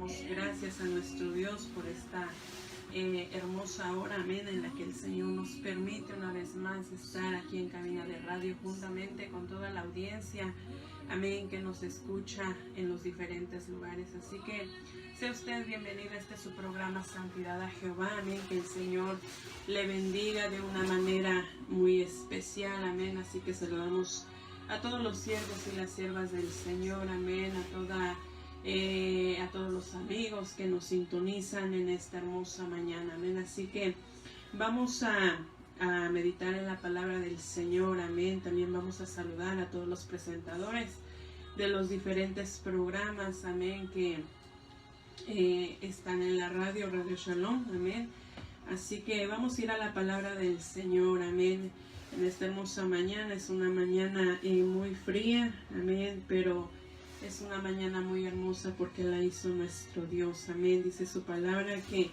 damos gracias a nuestro Dios por esta hermosa hora, amén, en la que el Señor nos permite una vez más estar aquí en Cabina de Radio juntamente con toda la audiencia, amén, que nos escucha en los diferentes lugares. Así que sea usted bienvenido a este su programa Santidad a Jehová, amén, que el Señor le bendiga de una manera muy especial, amén. Así que saludamos a todos los siervos y las siervas del Señor, amén, a todos los amigos que nos sintonizan en esta hermosa mañana, amén. Así que vamos a meditar en la palabra del Señor, amén. También vamos a saludar a todos los presentadores de los diferentes programas, amén, que están en la Radio Shalom, amén. Así que vamos a ir a la palabra del Señor, amén. En esta hermosa mañana, es una mañana muy fría, amén, pero es una mañana muy hermosa porque la hizo nuestro Dios, amén. Dice su palabra que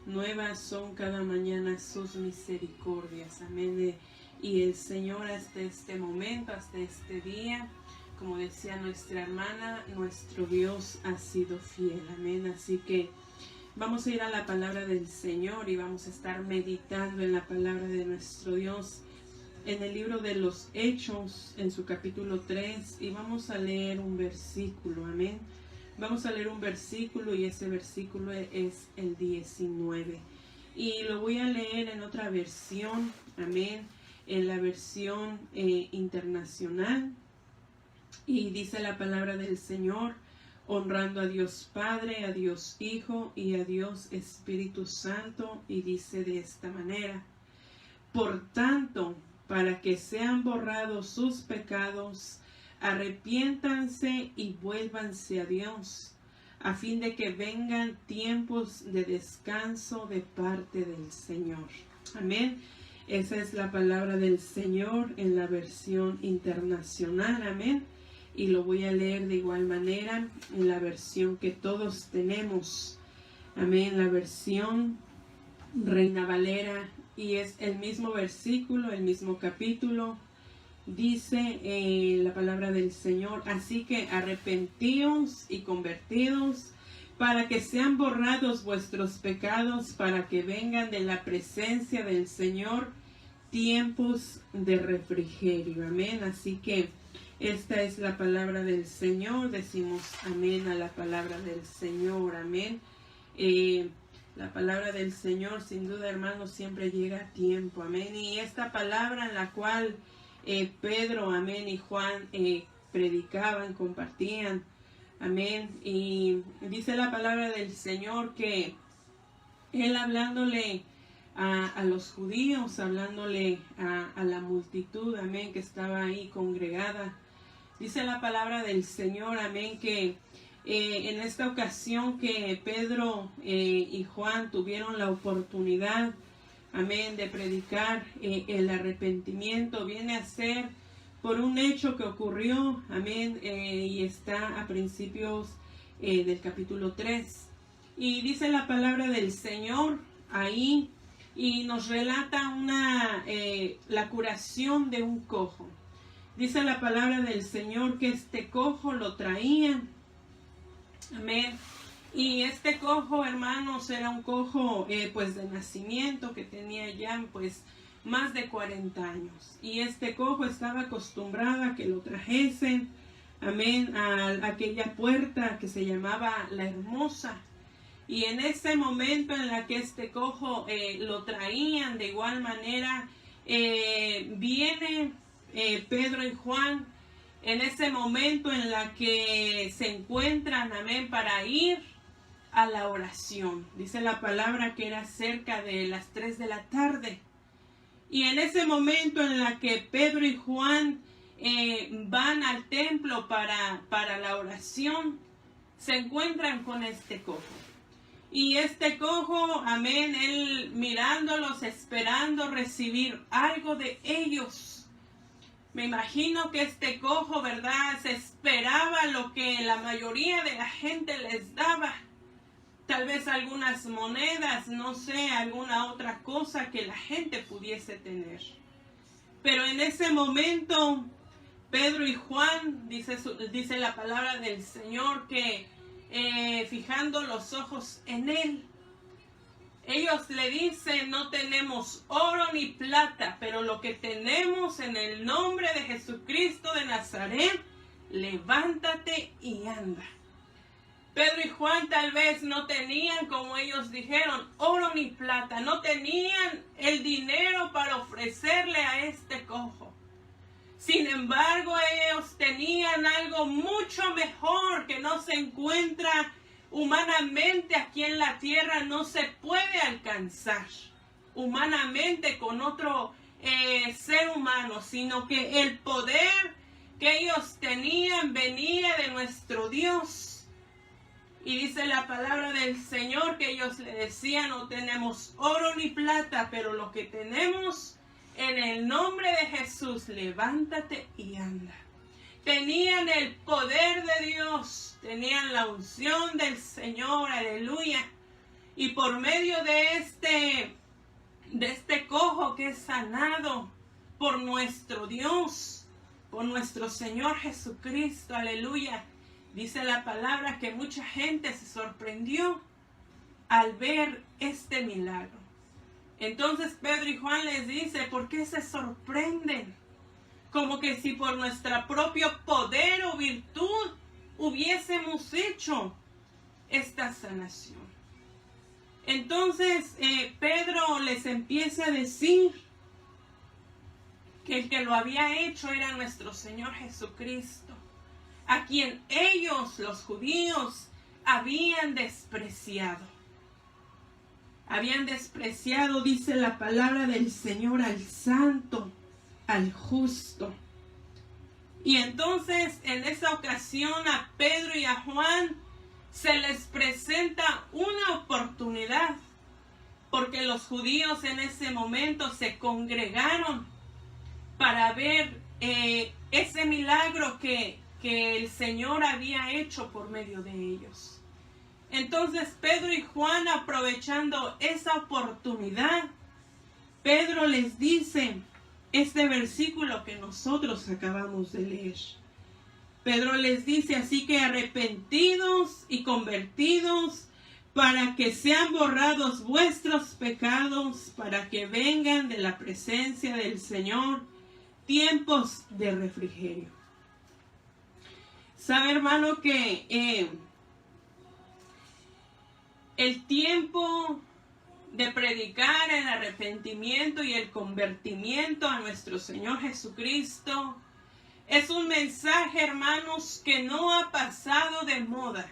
nuevas son cada mañana sus misericordias, amén. Y el Señor hasta este momento, hasta este día, como decía nuestra hermana, nuestro Dios ha sido fiel, amén. Así que vamos a ir a la palabra del Señor y vamos a estar meditando en la palabra de nuestro Dios en el libro de los Hechos, en su capítulo 3, y vamos a leer un versículo, amén. Vamos a leer un versículo y ese versículo es el 19. Y lo voy a leer en otra versión, amén, en la versión internacional. Y dice la palabra del Señor, honrando a Dios Padre, a Dios Hijo y a Dios Espíritu Santo, y dice de esta manera: por tanto, para que sean borrados sus pecados, arrepiéntanse y vuélvanse a Dios, a fin de que vengan tiempos de descanso de parte del Señor. Amén. Esa es la palabra del Señor en la versión internacional, amén. Y lo voy a leer de igual manera en la versión que todos tenemos, amén, la versión Reina Valera. Y es el mismo versículo, el mismo capítulo. Dice la palabra del Señor: así que arrepentíos y convertidos, para que sean borrados vuestros pecados, para que vengan de la presencia del Señor tiempos de refrigerio. Amén. Así que esta es la palabra del Señor. Decimos amén a la palabra del Señor. Amén. La palabra del Señor, sin duda, hermanos, siempre llega a tiempo, amén. Y esta palabra en la cual Pedro, amén, y Juan predicaban, compartían, amén. Y dice la palabra del Señor que él hablándole a los judíos, hablándole a la multitud, amén, que estaba ahí congregada, dice la palabra del Señor, amén, que en esta ocasión que Pedro y Juan tuvieron la oportunidad, amén, de predicar el arrepentimiento, viene a ser por un hecho que ocurrió, amén, y está a principios del capítulo 3. Y dice la palabra del Señor ahí, y nos relata la curación de un cojo. Dice la palabra del Señor que este cojo lo traían, amén. Y este cojo, hermanos, era un cojo pues de nacimiento, que tenía ya pues más de 40 años. Y este cojo estaba acostumbrado a que lo trajesen, amén, a aquella puerta que se llamaba La Hermosa. Y en ese momento en la que este cojo lo traían, de igual manera viene Pedro y Juan en ese momento en la que se encuentran, amén, para ir a la oración. Dice la palabra que era cerca de las 3 de la tarde. Y en ese momento en la que Pedro y Juan van al templo para la oración, se encuentran con este cojo. Y este cojo, amén, él mirándolos, esperando recibir algo de ellos. Me imagino que este cojo, ¿verdad?, se esperaba lo que la mayoría de la gente les daba. Tal vez algunas monedas, no sé, alguna otra cosa que la gente pudiese tener. Pero en ese momento, Pedro y Juan, dice la palabra del Señor que fijando los ojos en Él. Ellos le dicen, no tenemos oro ni plata, pero lo que tenemos en el nombre de Jesucristo de Nazaret, levántate y anda. Pedro y Juan tal vez no tenían, como ellos dijeron, oro ni plata, no tenían el dinero para ofrecerle a este cojo. Sin embargo, ellos tenían algo mucho mejor que no se encuentra humanamente aquí en la tierra, no se puede alcanzar humanamente con otro ser humano, sino que el poder que ellos tenían venía de nuestro Dios. Y dice la palabra del Señor que ellos le decían, no tenemos oro ni plata, pero lo que tenemos en el nombre de Jesús, levántate y anda. Tenían el poder de Dios, tenían la unción del Señor, aleluya. Y por medio de este cojo que es sanado por nuestro Dios, por nuestro Señor Jesucristo, aleluya. Dice la palabra que mucha gente se sorprendió al ver este milagro. Entonces Pedro y Juan les dice, ¿por qué se sorprenden? Como que si por nuestro propio poder o virtud hubiésemos hecho esta sanación. Entonces Pedro les empieza a decir que el que lo había hecho era nuestro Señor Jesucristo, a quien ellos, los judíos, habían despreciado. Habían despreciado, dice la palabra del Señor, al santo, al justo. Y entonces en esa ocasión a Pedro y a Juan se les presenta una oportunidad, porque los judíos en ese momento se congregaron para ver ese milagro que el Señor había hecho por medio de ellos. Entonces Pedro y Juan, aprovechando esa oportunidad, Pedro les dice este versículo que nosotros acabamos de leer. Pedro les dice, así que arrepentidos y convertidos, para que sean borrados vuestros pecados, para que vengan de la presencia del Señor tiempos de refrigerio. Sabe, hermano, que el tiempo de predicar el arrepentimiento y el convertimiento a nuestro Señor Jesucristo es un mensaje, hermanos, que no ha pasado de moda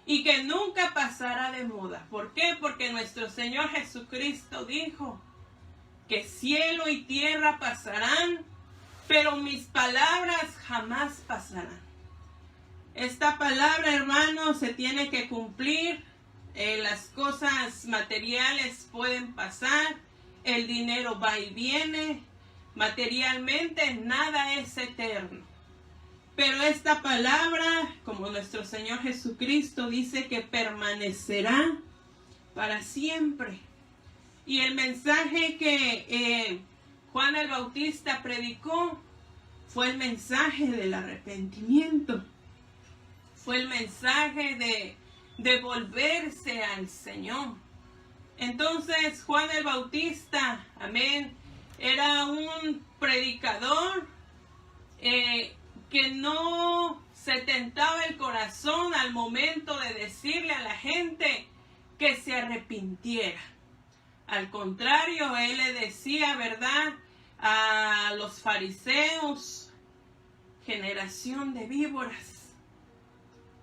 y que nunca pasará de moda. ¿Por qué? Porque nuestro Señor Jesucristo dijo que cielo y tierra pasarán, pero mis palabras jamás pasarán. Esta palabra, hermanos, se tiene que cumplir. Las cosas materiales pueden pasar, el dinero va y viene, materialmente nada es eterno. Pero esta palabra, como nuestro Señor Jesucristo dice, que permanecerá para siempre. Y el mensaje que Juan el Bautista predicó fue el mensaje del arrepentimiento. Fue el mensaje de volverse al Señor. Entonces Juan el Bautista, amén, era un predicador que no se tentaba el corazón al momento de decirle a la gente que se arrepintiera. Al contrario, él le decía, ¿verdad?, a los fariseos, generación de víboras.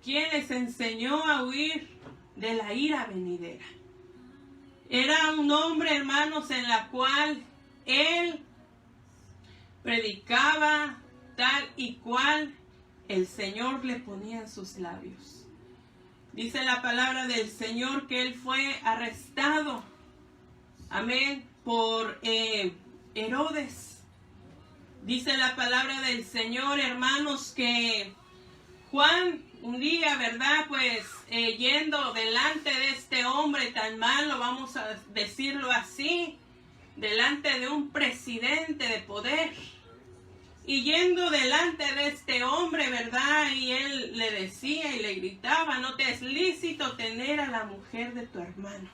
¿Quién les enseñó a huir de la ira venidera? Era un hombre, hermanos, en la cual él predicaba tal y cual el Señor le ponía en sus labios. Dice la palabra del Señor que él fue arrestado, amén, por Herodes. Dice la palabra del Señor, hermanos, que Juan un día, ¿verdad?, pues yendo delante de este hombre tan malo, vamos a decirlo así, delante de un presidente de poder, y yendo delante de este hombre, ¿verdad?, y él le decía y le gritaba, no te es lícito malo tener a la mujer de tu hermano.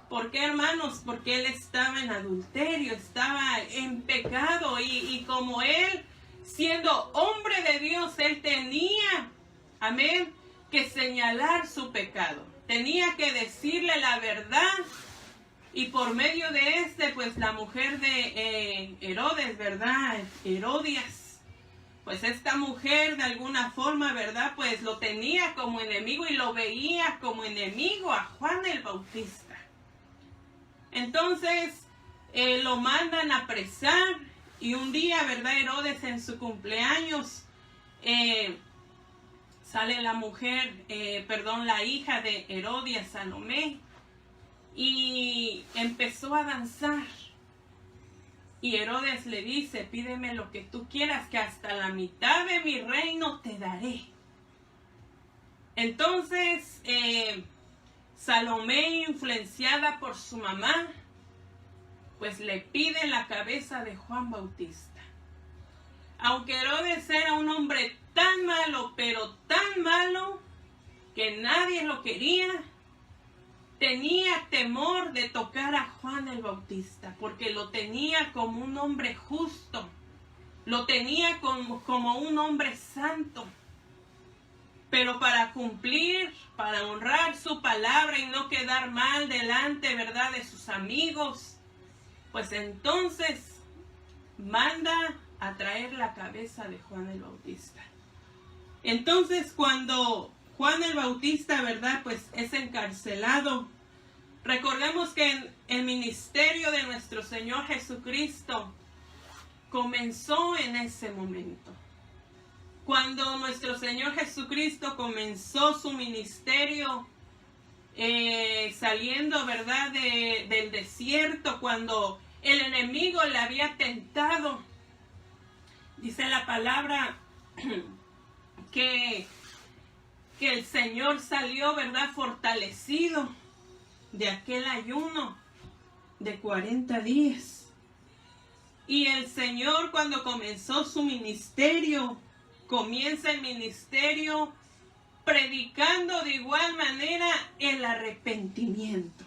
¿Por qué, hermanos? Porque él estaba en adulterio, estaba en pecado y como él, siendo hombre de Dios, él tenía, amén, que señalar su pecado. Tenía que decirle la verdad y por medio de pues la mujer de Herodes, ¿verdad? Herodías, pues esta mujer de alguna forma, ¿verdad? Pues lo tenía como enemigo y lo veía como enemigo a Juan el Bautista. Entonces lo mandan a apresar y un día, ¿verdad? Herodes en su cumpleaños sale la mujer, la hija de Herodías, Salomé, y empezó a danzar. Y Herodes le dice, pídeme lo que tú quieras, que hasta la mitad de mi reino te daré. Entonces, Salomé, influenciada por su mamá, pues le pide la cabeza de Juan Bautista. Aunque Herodes era un hombre tan malo, pero tan malo, que nadie lo quería, tenía temor de tocar a Juan el Bautista, porque lo tenía como un hombre justo, lo tenía como un hombre santo. Pero para cumplir, para honrar su palabra y no quedar mal delante, ¿verdad?, de sus amigos, pues entonces manda a traer la cabeza de Juan el Bautista. Entonces cuando Juan el Bautista, ¿verdad?, pues es encarcelado, recordemos que en el ministerio de nuestro Señor Jesucristo comenzó en ese momento. Cuando nuestro Señor Jesucristo comenzó su ministerio, saliendo, ¿verdad?, del desierto, cuando el enemigo le había tentado, dice la palabra que el Señor salió, ¿verdad?, fortalecido de aquel ayuno de 40 días. Y el Señor, cuando comenzó su ministerio, comienza el ministerio predicando de igual manera el arrepentimiento.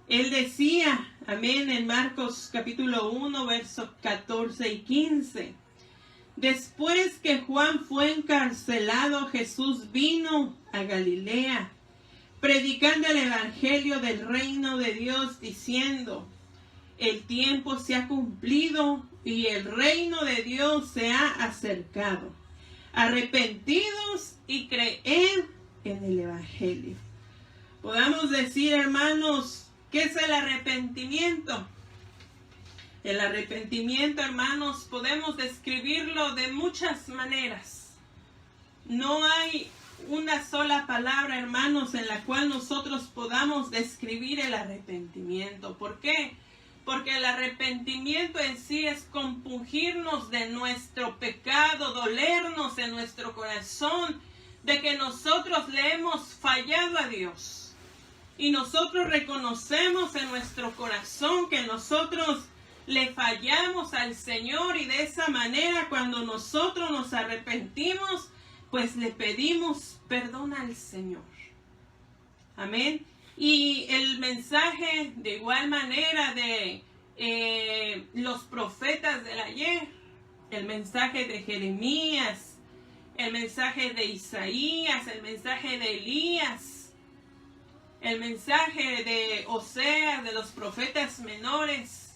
Él decía, amén, en Marcos capítulo 1, versos 14 y 15. Después que Juan fue encarcelado, Jesús vino a Galilea, predicando el evangelio del reino de Dios, diciendo, el tiempo se ha cumplido y el reino de Dios se ha acercado. Arrepentidos y creed en el evangelio. Podamos decir, hermanos, ¿qué es el arrepentimiento? El arrepentimiento, hermanos, podemos describirlo de muchas maneras. No hay una sola palabra, hermanos, en la cual nosotros podamos describir el arrepentimiento. ¿Por qué? Porque el arrepentimiento en sí es compungirnos de nuestro pecado, dolernos en nuestro corazón, de que nosotros le hemos fallado a Dios. Y nosotros reconocemos en nuestro corazón que nosotros le fallamos al Señor, y de esa manera cuando nosotros nos arrepentimos, pues le pedimos perdón al Señor. Amén. Y el mensaje de igual manera de los profetas del ayer, el mensaje de Jeremías, el mensaje de Isaías, el mensaje de Elías, el mensaje de Oseas, de los profetas menores,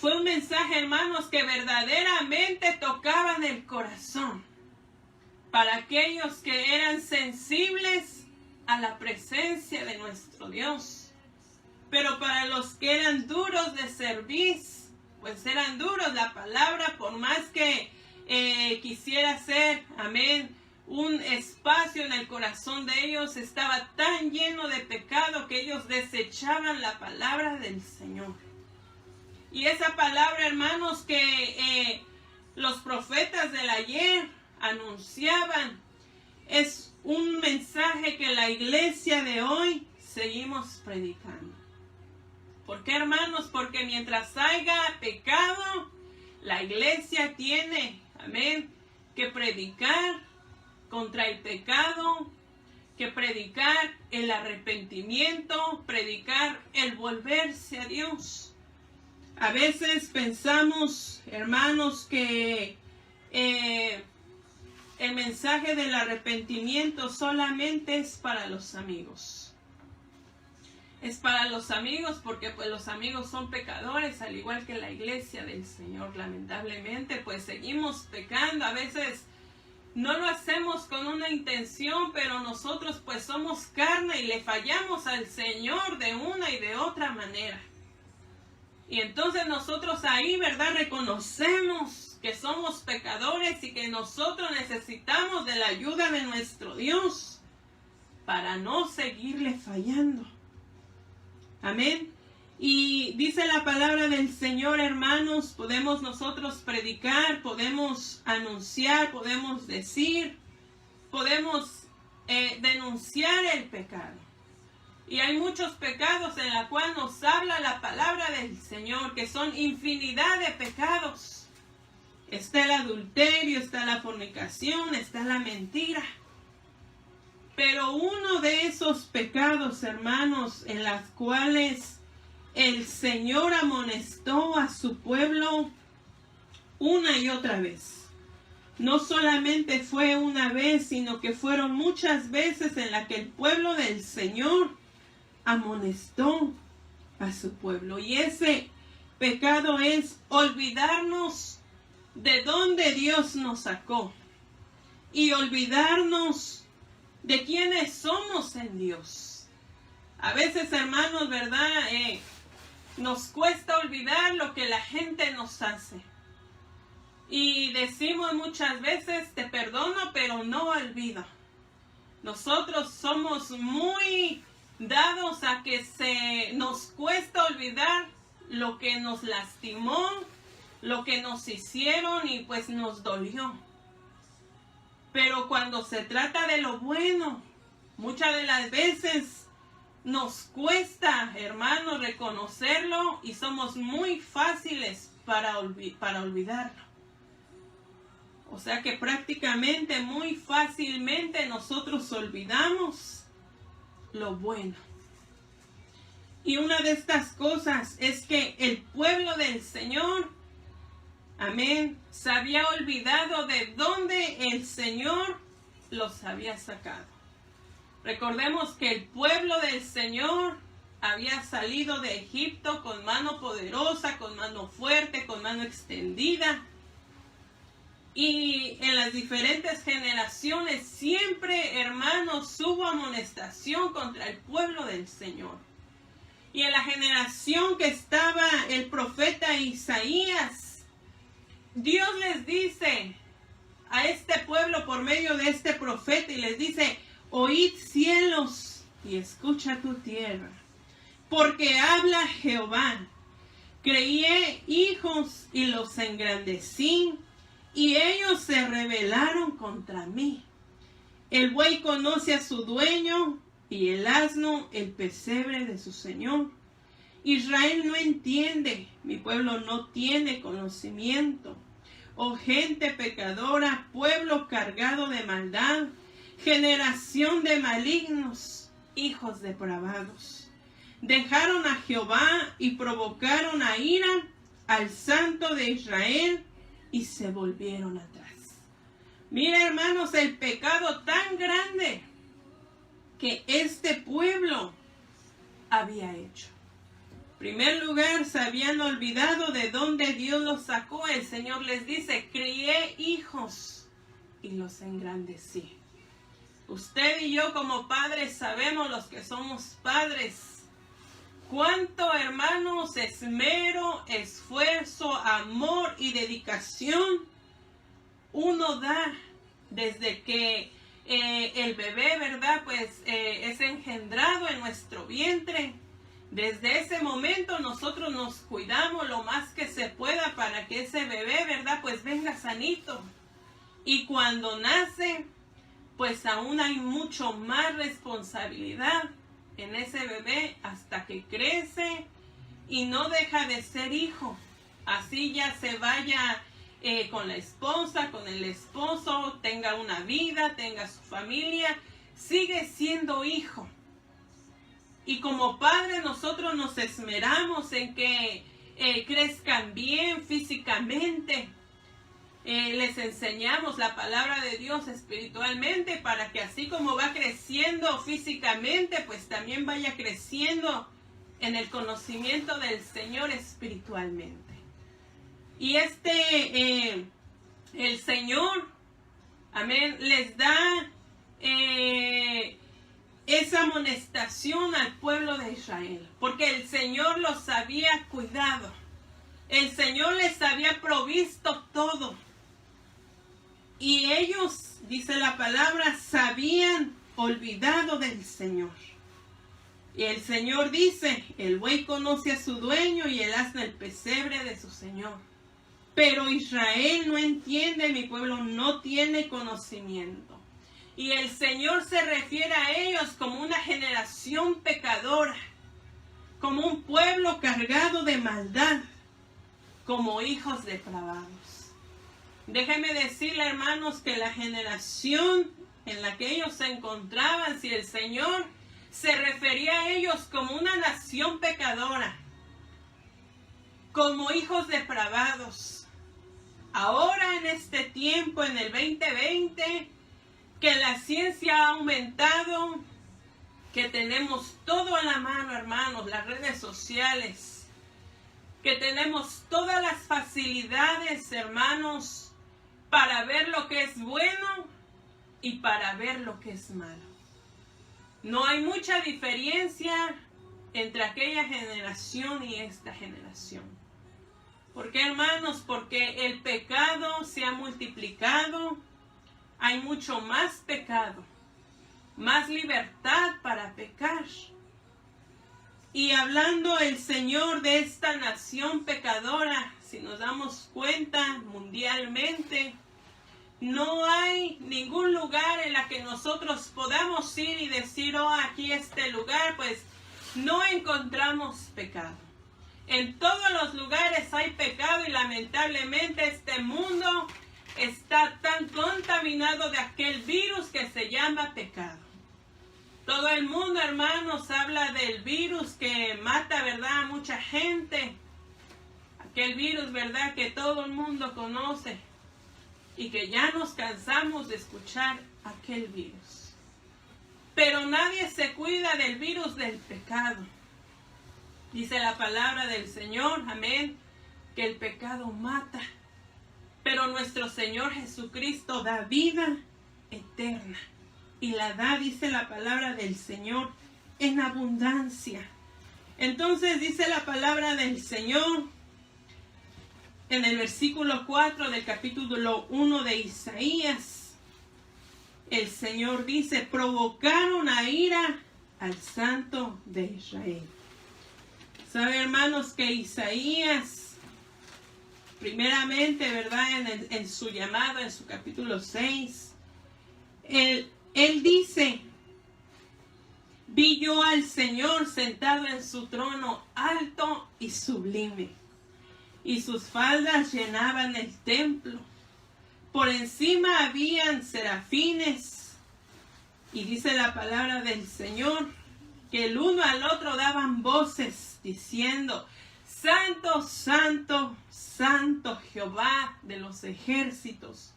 fue un mensaje, hermanos, que verdaderamente tocaban el corazón para aquellos que eran sensibles a la presencia de nuestro Dios. Pero para los que eran duros de cerviz, pues eran duros. La palabra, por más que quisiera ser, amén, un espacio en el corazón de ellos, estaba tan lleno de pecado que ellos desechaban la palabra del Señor. Y esa palabra, hermanos, que los profetas del ayer anunciaban, es un mensaje que la iglesia de hoy seguimos predicando. ¿Por qué, hermanos? Porque mientras haya pecado, la iglesia tiene, amén, que predicar contra el pecado, que predicar el arrepentimiento, predicar el volverse a Dios. A veces pensamos, hermanos, que el mensaje del arrepentimiento solamente es para los amigos. Es para los amigos porque pues los amigos son pecadores, al igual que la iglesia del Señor. Lamentablemente pues seguimos pecando. A veces no lo hacemos con una intención, pero nosotros pues somos carne y le fallamos al Señor de una y de otra manera. Y entonces nosotros ahí, ¿verdad?, reconocemos que somos pecadores y que nosotros necesitamos de la ayuda de nuestro Dios para no seguirle fallando. Amén. Y dice la palabra del Señor, hermanos, podemos nosotros predicar, podemos anunciar, podemos decir, podemos denunciar el pecado. Y hay muchos pecados en la cual nos habla la palabra del Señor, que son infinidad de pecados. Está el adulterio, está la fornicación, está la mentira. Pero uno de esos pecados, hermanos, en las cuales el Señor amonestó a su pueblo una y otra vez. No solamente fue una vez, sino que fueron muchas veces en las que el pueblo del Señor amonestó a su pueblo. Y ese pecado es olvidarnos de dónde Dios nos sacó y olvidarnos de quiénes somos en Dios. A veces, hermanos, ¿verdad? Nos cuesta olvidar lo que la gente nos hace. Y decimos muchas veces, te perdono, pero no olvido. Nosotros somos muy dados a que nos cuesta olvidar lo que nos lastimó, lo que nos hicieron y pues nos dolió. Pero cuando se trata de lo bueno, muchas de las veces nos cuesta, hermanos, reconocerlo y somos muy fáciles para olvidarlo. O sea que prácticamente muy fácilmente nosotros olvidamos lo bueno. Y una de estas cosas es que el pueblo del Señor, amén, se había olvidado de dónde el Señor los había sacado. Recordemos que el pueblo del Señor había salido de Egipto con mano poderosa, con mano fuerte, con mano extendida. Y en las diferentes generaciones siempre, hermanos, hubo amonestación contra el pueblo del Señor. Y en la generación que estaba el profeta Isaías, Dios les dice a este pueblo por medio de este profeta y les dice: oíd cielos y escucha tu tierra, porque habla Jehová. Crié hijos y los engrandecí, y ellos se rebelaron contra mí. El buey conoce a su dueño, y el asno el pesebre de su señor. Israel no entiende, mi pueblo no tiene conocimiento. Oh gente pecadora, pueblo cargado de maldad, generación de malignos, hijos depravados. Dejaron a Jehová y provocaron a ira al Santo de Israel y se volvieron atrás. Mira, hermanos, el pecado tan grande que este pueblo había hecho. En primer lugar, se habían olvidado de dónde Dios los sacó. El Señor les dice: crié hijos y los engrandecí. Usted y yo como padres sabemos, los que somos padres, cuánto, hermanos, esmero, esfuerzo, amor y dedicación uno da desde que el bebé, ¿verdad?, pues es engendrado en nuestro vientre. Desde ese momento nosotros nos cuidamos lo más que se pueda para que ese bebé, ¿verdad?, pues venga sanito. Y cuando nace, pues aún hay mucho más responsabilidad en ese bebé hasta que crece y no deja de ser hijo. Así ya se vaya con la esposa, con el esposo, tenga una vida, tenga su familia, sigue siendo hijo. Y como padres nosotros nos esmeramos en que crezcan bien físicamente. Les enseñamos la palabra de Dios espiritualmente para que así como va creciendo físicamente, pues también vaya creciendo en el conocimiento del Señor espiritualmente. Y el Señor, amén, les da esa amonestación al pueblo de Israel, porque el Señor los había cuidado, el Señor les había provisto todo, y ellos, dice la palabra, se habían olvidado del Señor. Y el Señor dice, el buey conoce a su dueño y el asno el pesebre de su Señor. Pero Israel no entiende, mi pueblo no tiene conocimiento. Y el Señor se refiere a ellos como una generación pecadora, como un pueblo cargado de maldad, como hijos depravados. Déjenme decirle, hermanos, que la generación en la que ellos se encontraban, si el Señor se refería a ellos como una nación pecadora, como hijos depravados, ahora en este tiempo, en el 2020, que la ciencia ha aumentado, que tenemos todo a la mano, hermanos, las redes sociales, que tenemos todas las facilidades, hermanos, para ver lo que es bueno y para ver lo que es malo. No hay mucha diferencia entre aquella generación y esta generación. ¿Por qué, hermanos? Porque el pecado se ha multiplicado, hay mucho más pecado, más libertad para pecar. Y hablando el Señor de esta nación pecadora, si nos damos cuenta mundialmente, no hay ningún lugar en la que nosotros podamos ir y decir, oh, aquí este lugar, pues no encontramos pecado. En todos los lugares hay pecado y lamentablemente este mundo está tan contaminado de aquel virus que se llama pecado. Todo el mundo, hermanos, habla del virus que mata, ¿verdad?, a mucha gente. Aquel virus, ¿verdad?, que todo el mundo conoce. Y que ya nos cansamos de escuchar aquel virus. Pero nadie se cuida del virus del pecado. Dice la palabra del Señor, amén, que el pecado mata. Pero nuestro Señor Jesucristo da vida eterna. Y la da, dice la palabra del Señor, en abundancia. Entonces dice la palabra del Señor en el versículo 4 del capítulo 1 de Isaías. El Señor dice, provocaron a ira al Santo de Israel. ¿Sabe, hermanos, que Isaías, primeramente, ¿verdad?, en su llamado, en su capítulo 6, él dice, vi yo al Señor sentado en su trono alto y sublime, y sus faldas llenaban el templo. Por encima habían serafines, y dice la palabra del Señor, que el uno al otro daban voces, diciendo, Santo, Santo, Santo Jehová de los ejércitos.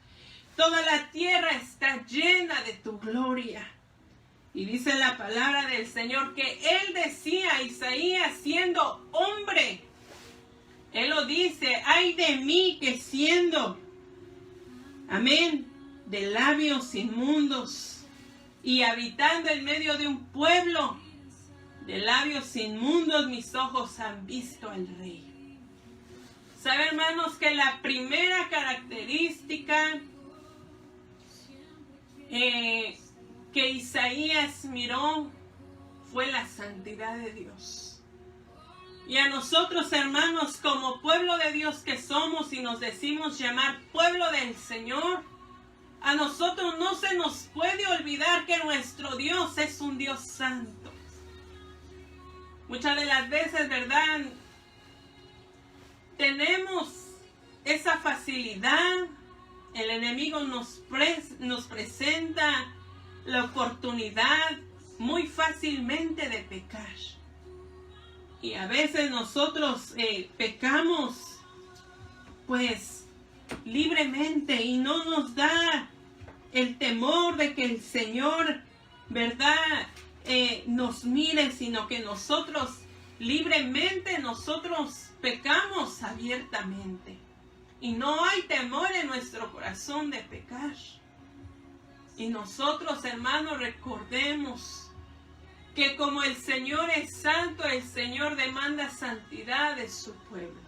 Toda la tierra está llena de tu gloria. Y dice la palabra del Señor que él decía, Isaías siendo hombre, él lo dice, ay de mí que siendo, amén, de labios inmundos y habitando en medio de un pueblo de labios inmundos, mis ojos han visto al Rey. ¿Sabe, hermanos, que la primera característica que Isaías miró fue la santidad de Dios? Y a nosotros, hermanos, como pueblo de Dios que somos y nos decimos llamar pueblo del Señor, a nosotros no se nos puede olvidar que nuestro Dios es un Dios santo. Muchas de las veces, ¿verdad?, tenemos esa facilidad. El enemigo nos presenta la oportunidad muy fácilmente de pecar. Y a veces nosotros pecamos pues libremente y no nos da el temor de que el Señor, ¿verdad?, nos mire, sino que nosotros libremente pecamos abiertamente. Y no hay temor en nuestro corazón de pecar. Y nosotros, hermanos, recordemos que como el Señor es santo, el Señor demanda santidad de su pueblo.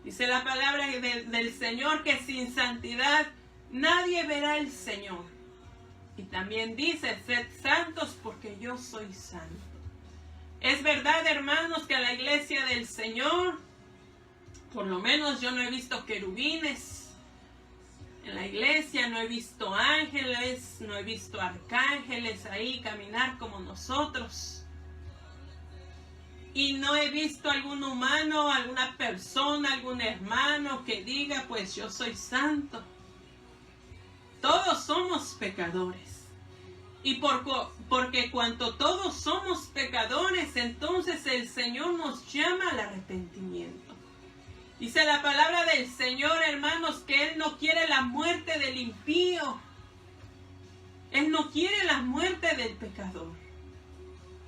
Dice la palabra del Señor que sin santidad nadie verá al Señor. Y también dice, sed santos porque yo soy santo. Es verdad, hermanos, que a la iglesia del Señor, por lo menos yo no he visto querubines en la iglesia, no he visto ángeles, no he visto arcángeles ahí caminar como nosotros. Y no he visto algún humano, alguna persona, algún hermano que diga, pues yo soy santo. Todos somos pecadores. Y porque cuanto todos somos pecadores, entonces el Señor nos llama al arrepentimiento. Dice la palabra del Señor, hermanos, que Él no quiere la muerte del impío. Él no quiere la muerte del pecador.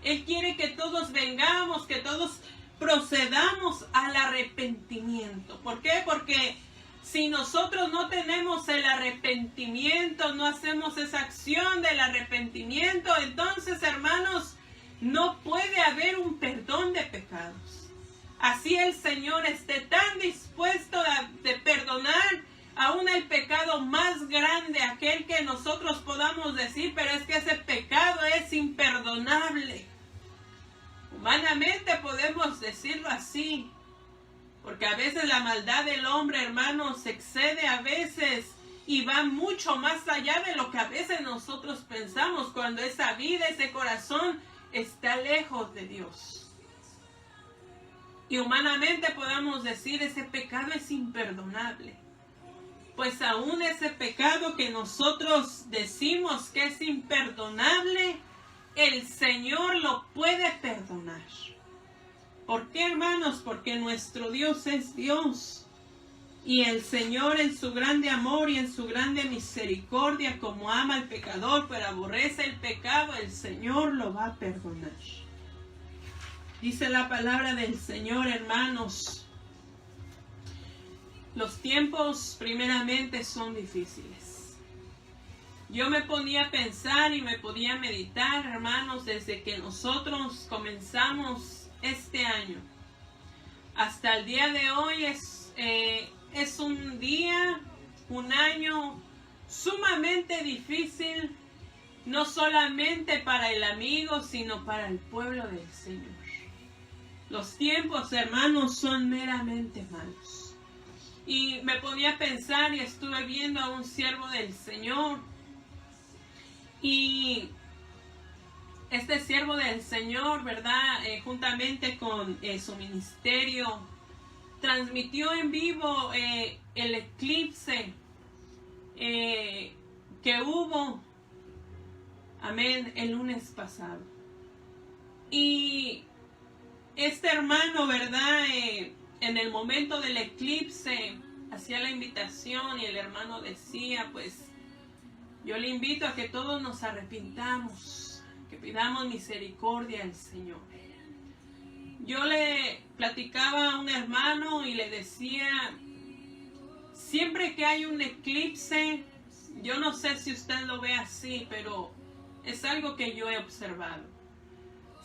Él quiere que todos vengamos, que todos procedamos al arrepentimiento. ¿Por qué? Porque si nosotros no tenemos el arrepentimiento, no hacemos esa acción del arrepentimiento, entonces, hermanos, no puede haber un perdón de pecados. Así el Señor esté tan dispuesto de perdonar aún el pecado más grande, aquel que nosotros podamos decir, pero es que ese pecado es imperdonable. Humanamente podemos decirlo así, porque a veces la maldad del hombre, hermanos, se excede a veces y va mucho más allá de lo que a veces nosotros pensamos cuando esa vida, ese corazón está lejos de Dios. Y humanamente podamos decir, ese pecado es imperdonable. Pues aún ese pecado que nosotros decimos que es imperdonable, el Señor lo puede perdonar. ¿Por qué, hermanos? Porque nuestro Dios es Dios. Y el Señor en su grande amor y en su grande misericordia, como ama al pecador, pero aborrece el pecado, el Señor lo va a perdonar. Dice la palabra del Señor, hermanos, los tiempos primeramente son difíciles. Yo me ponía a pensar y me podía meditar, hermanos, desde que nosotros comenzamos este año hasta el día de hoy es un año sumamente difícil, no solamente para el amigo, sino para el pueblo del Señor. Los tiempos, hermanos, son meramente malos. Y me ponía a pensar y estuve viendo a un siervo del Señor. Y este siervo del Señor, ¿verdad? Juntamente con su ministerio, transmitió en vivo el eclipse que hubo, amén, el lunes pasado. Y este hermano, ¿verdad? En el momento del eclipse hacía la invitación y el hermano decía, pues, yo le invito a que todos nos arrepintamos, que pidamos misericordia al Señor. Yo le platicaba a un hermano y le decía, siempre que hay un eclipse, yo no sé si usted lo ve así, pero es algo que yo he observado.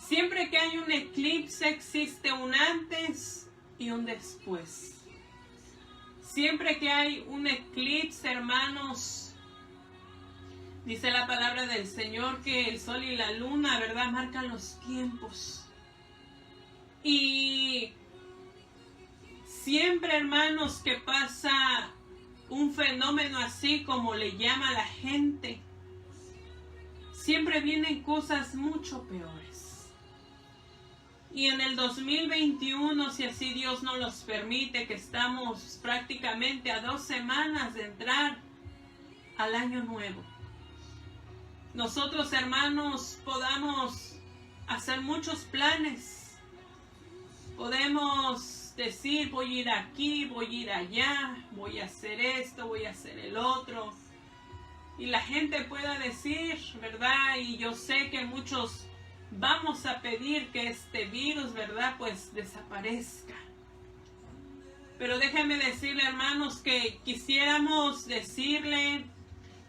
Siempre que hay un eclipse existe un antes y un después. Siempre que hay un eclipse, hermanos, dice la palabra del Señor que el sol y la luna, ¿verdad?, marcan los tiempos. Y siempre, hermanos, que pasa un fenómeno así como le llama la gente, siempre vienen cosas mucho peores. Y en el 2021, si así Dios nos los permite, que estamos prácticamente a 2 semanas de entrar al año nuevo, nosotros, hermanos, podamos hacer muchos planes. Podemos decir, voy a ir aquí, voy a ir allá, voy a hacer esto, voy a hacer el otro. Y la gente pueda decir, ¿verdad? Y yo sé que muchos vamos a pedir que este virus, ¿verdad? Pues desaparezca. Pero déjenme decirle, hermanos, que quisiéramos decirle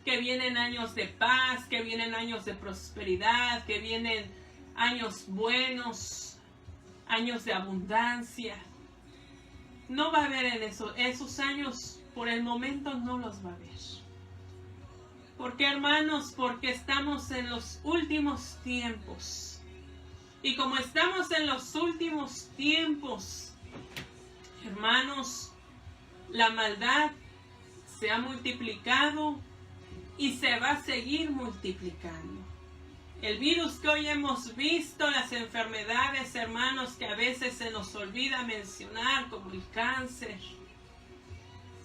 que vienen años de paz, que vienen años de prosperidad, que vienen años buenos, años de abundancia. No va a haber en esos años, por el momento no los va a haber. ¿Por qué, hermanos? Porque estamos en los últimos tiempos. Y como estamos en los últimos tiempos, hermanos, la maldad se ha multiplicado y se va a seguir multiplicando. El virus que hoy hemos visto, las enfermedades, hermanos, que a veces se nos olvida mencionar, como el cáncer.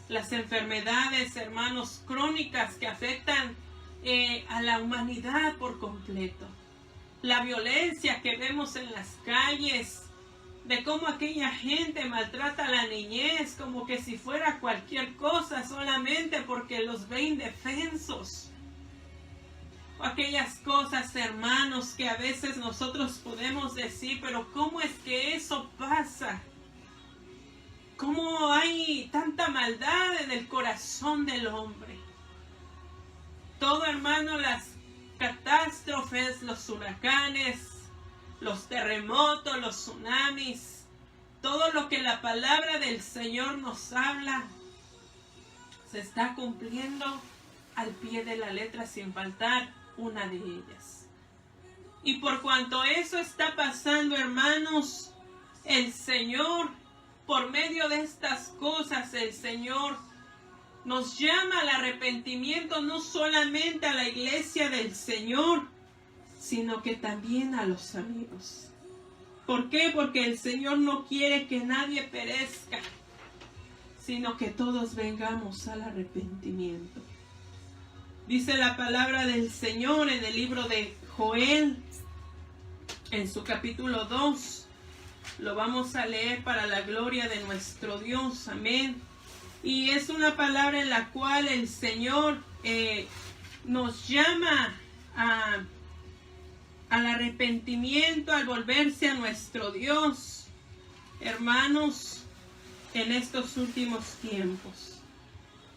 Las enfermedades, hermanos, crónicas que afectan a la humanidad por completo. La violencia que vemos en las calles, de cómo aquella gente maltrata a la niñez como que si fuera cualquier cosa solamente porque los ve indefensos. O aquellas cosas, hermanos, que a veces nosotros podemos decir, pero ¿cómo es que eso pasa? ¿Cómo hay tanta maldad en el corazón del hombre? Todo, hermano, las catástrofes, los huracanes, los terremotos, los tsunamis, todo lo que la palabra del Señor nos habla, se está cumpliendo al pie de la letra sin faltar una de ellas. Y por cuanto eso está pasando, hermanos, el Señor, por medio de estas cosas, el Señor nos llama al arrepentimiento, no solamente a la iglesia del Señor, sino que también a los amigos. ¿Por qué? Porque el Señor no quiere que nadie perezca, sino que todos vengamos al arrepentimiento. Dice la palabra del Señor en el libro de Joel, en su capítulo 2. Lo vamos a leer para la gloria de nuestro Dios. Amén. Y es una palabra en la cual el Señor nos llama al arrepentimiento, al volverse a nuestro Dios, hermanos, en estos últimos tiempos.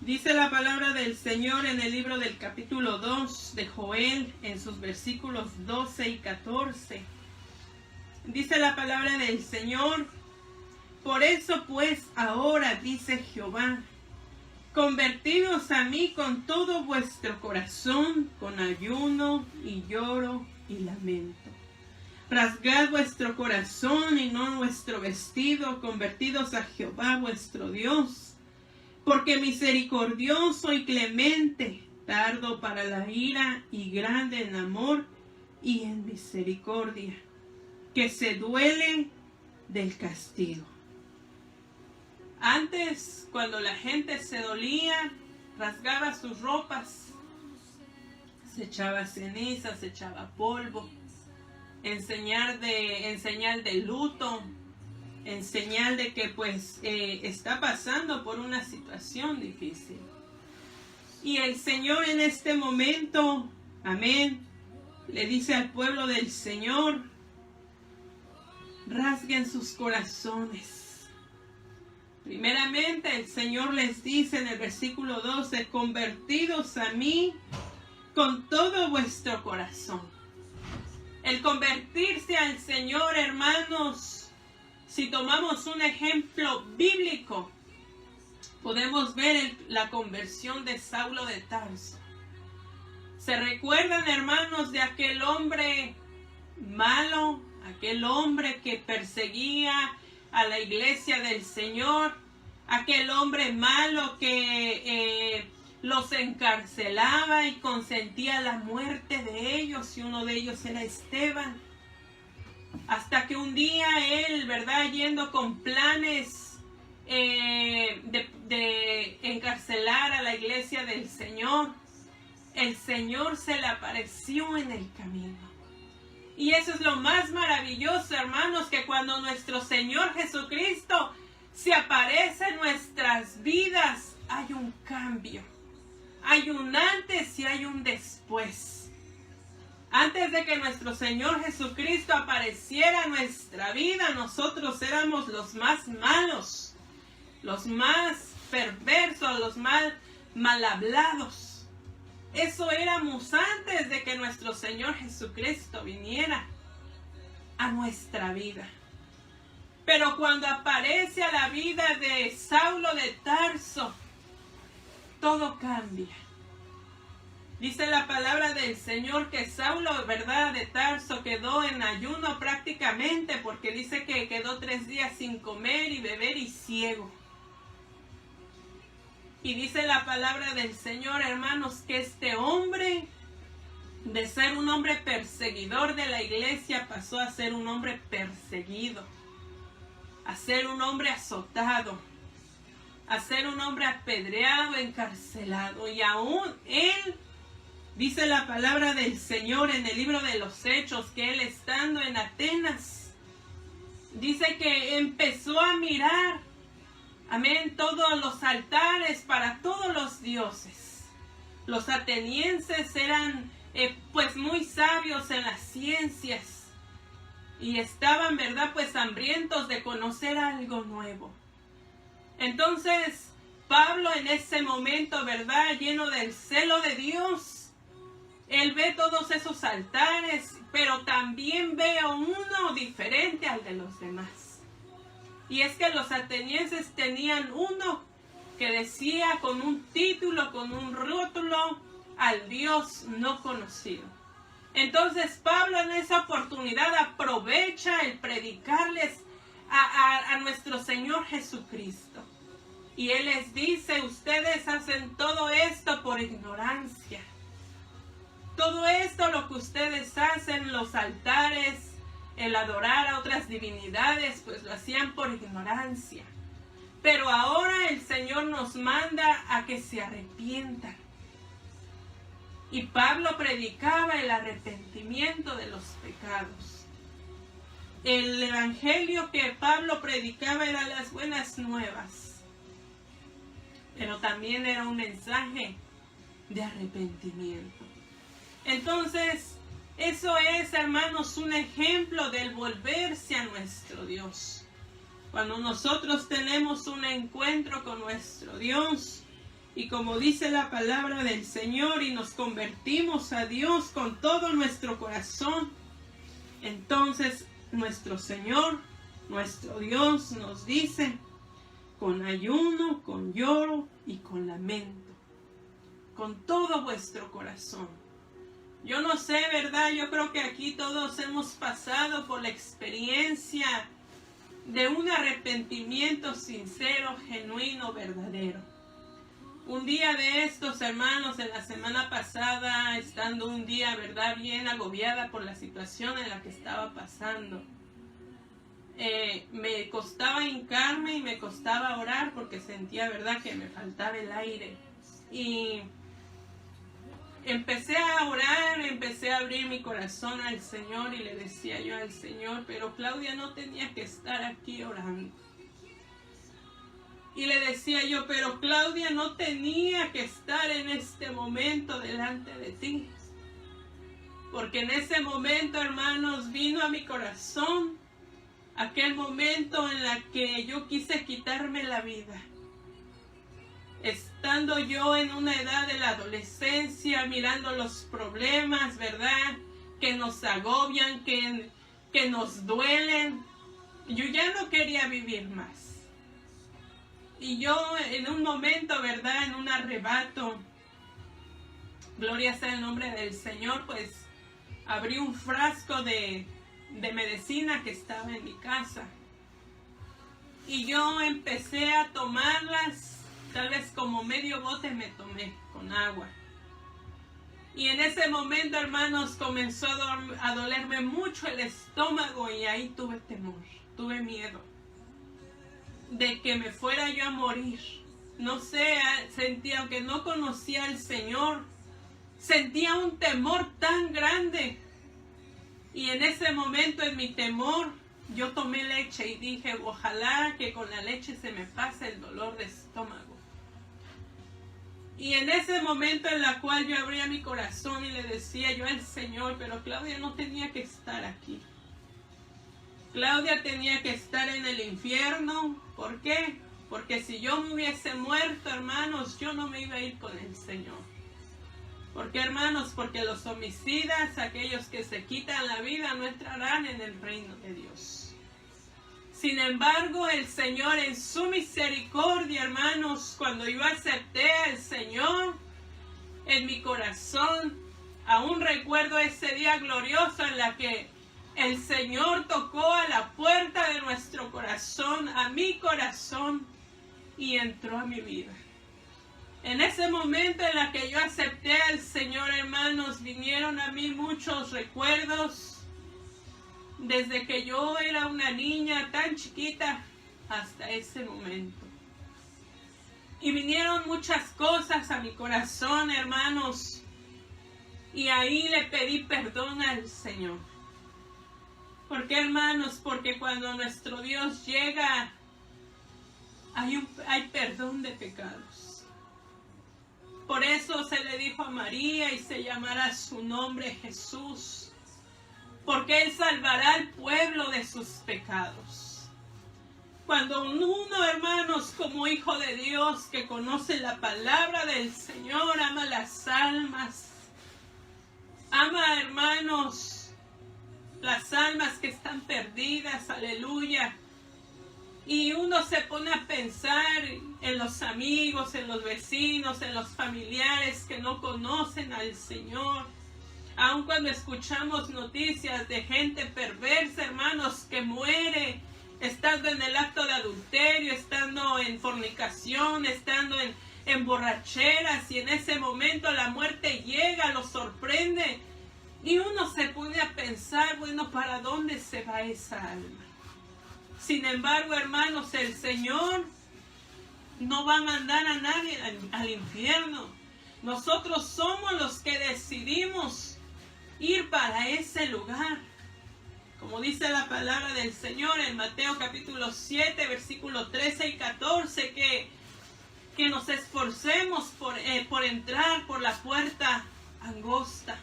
Dice la palabra del Señor en el libro del capítulo 2 de Joel, en sus versículos 12 y 14. Dice la palabra del Señor: por eso pues ahora, dice Jehová, convertidos a mí con todo vuestro corazón, con ayuno y lloro y lamento. Rasgad vuestro corazón y no vuestro vestido, convertidos a Jehová vuestro Dios, porque misericordioso y clemente, tardo para la ira y grande en amor y en misericordia, que se duele del castigo. Antes, cuando la gente se dolía, rasgaba sus ropas, se echaba ceniza, se echaba polvo, en señal de luto, en señal de que pues está pasando por una situación difícil. Y el Señor en este momento, amén, le dice al pueblo del Señor: rasguen sus corazones. Primeramente el Señor les dice en el versículo 12: convertidos a mí con todo vuestro corazón. El convertirse al Señor, hermanos, si tomamos un ejemplo bíblico, podemos ver la conversión de Saulo de Tarso. ¿Se recuerdan, hermanos, de aquel hombre malo, aquel hombre que perseguía a la iglesia del Señor, aquel hombre malo que los encarcelaba y consentía la muerte de ellos, y uno de ellos era Esteban? Hasta que un día él, ¿verdad?, yendo con planes de encarcelar a la iglesia del Señor, el Señor se le apareció en el camino. Y eso es lo más maravilloso, hermanos, que cuando nuestro Señor Jesucristo se aparece en nuestras vidas, hay un cambio. Hay un antes y hay un después. Antes de que nuestro Señor Jesucristo apareciera en nuestra vida, nosotros éramos los más malos, los más perversos, los más mal hablados. Eso éramos antes de que nuestro Señor Jesucristo viniera a nuestra vida. Pero cuando aparece a la vida de Saulo de Tarso, todo cambia. Dice la palabra del Señor que Saulo, ¿verdad?, de Tarso quedó en ayuno prácticamente, porque dice que quedó 3 días sin comer y beber y ciego. Y dice la palabra del Señor, hermanos, que este hombre, de ser un hombre perseguidor de la iglesia, pasó a ser un hombre perseguido, a ser un hombre azotado, a ser un hombre apedreado, encarcelado. Y aún él, dice la palabra del Señor en el libro de los Hechos, que él estando en Atenas, dice que empezó a mirar, amén, todos los altares para todos los dioses. Los atenienses eran pues muy sabios en las ciencias y estaban, ¿verdad?, pues hambrientos de conocer algo nuevo. Entonces Pablo en ese momento, ¿verdad?, lleno del celo de Dios, él ve todos esos altares, pero también ve uno diferente al de los demás. Y es que los atenienses tenían uno que decía con un título, con un rótulo, al Dios no conocido. Entonces Pablo en esa oportunidad aprovecha el predicarles a nuestro Señor Jesucristo. Y él les dice, ustedes hacen todo esto por ignorancia. Todo esto lo que ustedes hacen, los altares, el adorar a otras divinidades, pues lo hacían por ignorancia. Pero ahora el Señor nos manda a que se arrepientan. Y Pablo predicaba el arrepentimiento de los pecados. El evangelio que Pablo predicaba era las buenas nuevas, pero también era un mensaje de arrepentimiento. Entonces, eso es, hermanos, un ejemplo del volverse a nuestro Dios. Cuando nosotros tenemos un encuentro con nuestro Dios, y como dice la palabra del Señor, y nos convertimos a Dios con todo nuestro corazón, entonces nuestro Señor, nuestro Dios nos dice, con ayuno, con lloro y con lamento, con todo vuestro corazón. Yo no sé, ¿verdad? Yo creo que aquí todos hemos pasado por la experiencia de un arrepentimiento sincero, genuino, verdadero. Un día de estos, hermanos, en la semana pasada, estando un día, ¿verdad?, bien agobiada por la situación en la que estaba pasando, me costaba hincarme y me costaba orar porque sentía, ¿verdad?, que me faltaba el aire. Y empecé a orar, empecé a abrir mi corazón al Señor y le decía yo al Señor, pero Claudia no tenía que estar aquí orando. Y le decía yo, pero Claudia no tenía que estar en este momento delante de ti. Porque en ese momento, hermanos, vino a mi corazón aquel momento en el que yo quise quitarme la vida. Estando yo en una edad de la adolescencia, mirando los problemas, ¿verdad?, que nos agobian, que nos duelen. Yo ya no quería vivir más. Y yo en un momento, ¿verdad?, en un arrebato, gloria sea el nombre del Señor, pues abrí un frasco de medicina que estaba en mi casa. Y yo empecé a tomarlas, tal vez como medio bote me tomé con agua. Y en ese momento, hermanos, comenzó a dolerme mucho el estómago y ahí tuve temor, tuve miedo de que me fuera yo a morir. No sé, sentía, aunque no conocía al Señor, Sentía un temor tan grande. Y en ese momento, en mi temor, yo tomé leche y dije, ojalá que con la leche se me pase el dolor de estómago. Y en ese momento en la cual yo abría mi corazón y le decía yo al Señor, pero Claudia no tenía que estar aquí. Claudia tenía que estar en el infierno. ¿Por qué? Porque si yo me hubiese muerto, hermanos, yo no me iba a ir con el Señor. ¿Por qué, hermanos? Porque los homicidas, aquellos que se quitan la vida, no entrarán en el reino de Dios. Sin embargo, el Señor en su misericordia, hermanos, cuando yo acepté al Señor en mi corazón, aún recuerdo ese día glorioso en la que el Señor tocó a la puerta de nuestro corazón, a mi corazón, y entró a mi vida. En ese momento en la que yo acepté al Señor, hermanos, vinieron a mí muchos recuerdos, desde que yo era una niña tan chiquita hasta ese momento. Y vinieron muchas cosas a mi corazón, hermanos, y ahí le pedí perdón al Señor. ¿Por qué, hermanos? Porque cuando nuestro Dios llega, hay perdón de pecados. Por eso se le dijo a María y se llamará su nombre Jesús, porque Él salvará al pueblo de sus pecados. Cuando uno, hermanos, como hijo de Dios, que conoce la palabra del Señor, ama las almas, ama, hermanos, las almas que están perdidas, aleluya. Y uno se pone a pensar en los amigos, en los vecinos, en los familiares que no conocen al Señor. Aun cuando escuchamos noticias de gente perversa, hermanos, que muere estando en el acto de adulterio, estando en fornicación, estando en borracheras, y en ese momento la muerte llega, los sorprende. Y uno se pone a pensar, bueno, ¿para dónde se va esa alma? Sin embargo, hermanos, el Señor no va a mandar a nadie al infierno. Nosotros somos los que decidimos ir para ese lugar. Como dice la palabra del Señor en Mateo capítulo 7, versículos 13 y 14, que nos esforcemos por entrar por la puerta angosta.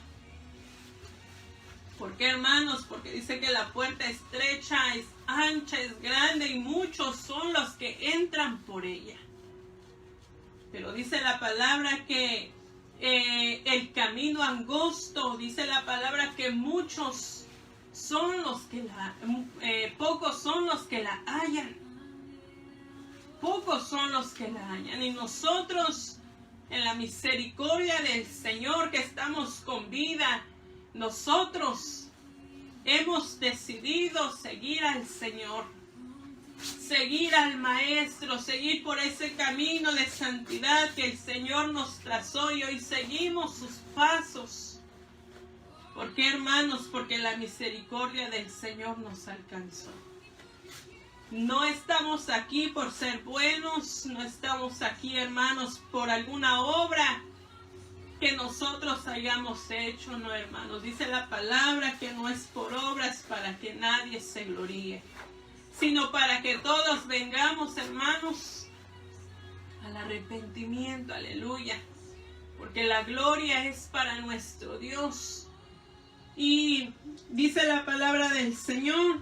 ¿Por qué, hermanos? Porque dice que la puerta estrecha, es ancha, es grande y muchos son los que entran por ella. Pero dice la palabra que el camino angosto, dice la palabra que muchos son los que pocos son los que la hallan. Pocos son los que la hallan. Y nosotros, en la misericordia del Señor, que estamos con vida, nosotros hemos decidido seguir al Señor, seguir al Maestro, seguir por ese camino de santidad que el Señor nos trazó, y hoy seguimos sus pasos. ¿Por qué, hermanos? Porque la misericordia del Señor nos alcanzó. No estamos aquí por ser buenos, no estamos aquí, hermanos, por alguna obra que nosotros hayamos hecho, no, hermanos. Dice la palabra que no es por obras para que nadie se gloríe, sino para que todos vengamos, hermanos, al arrepentimiento, aleluya, porque la gloria es para nuestro Dios. Y dice la palabra del Señor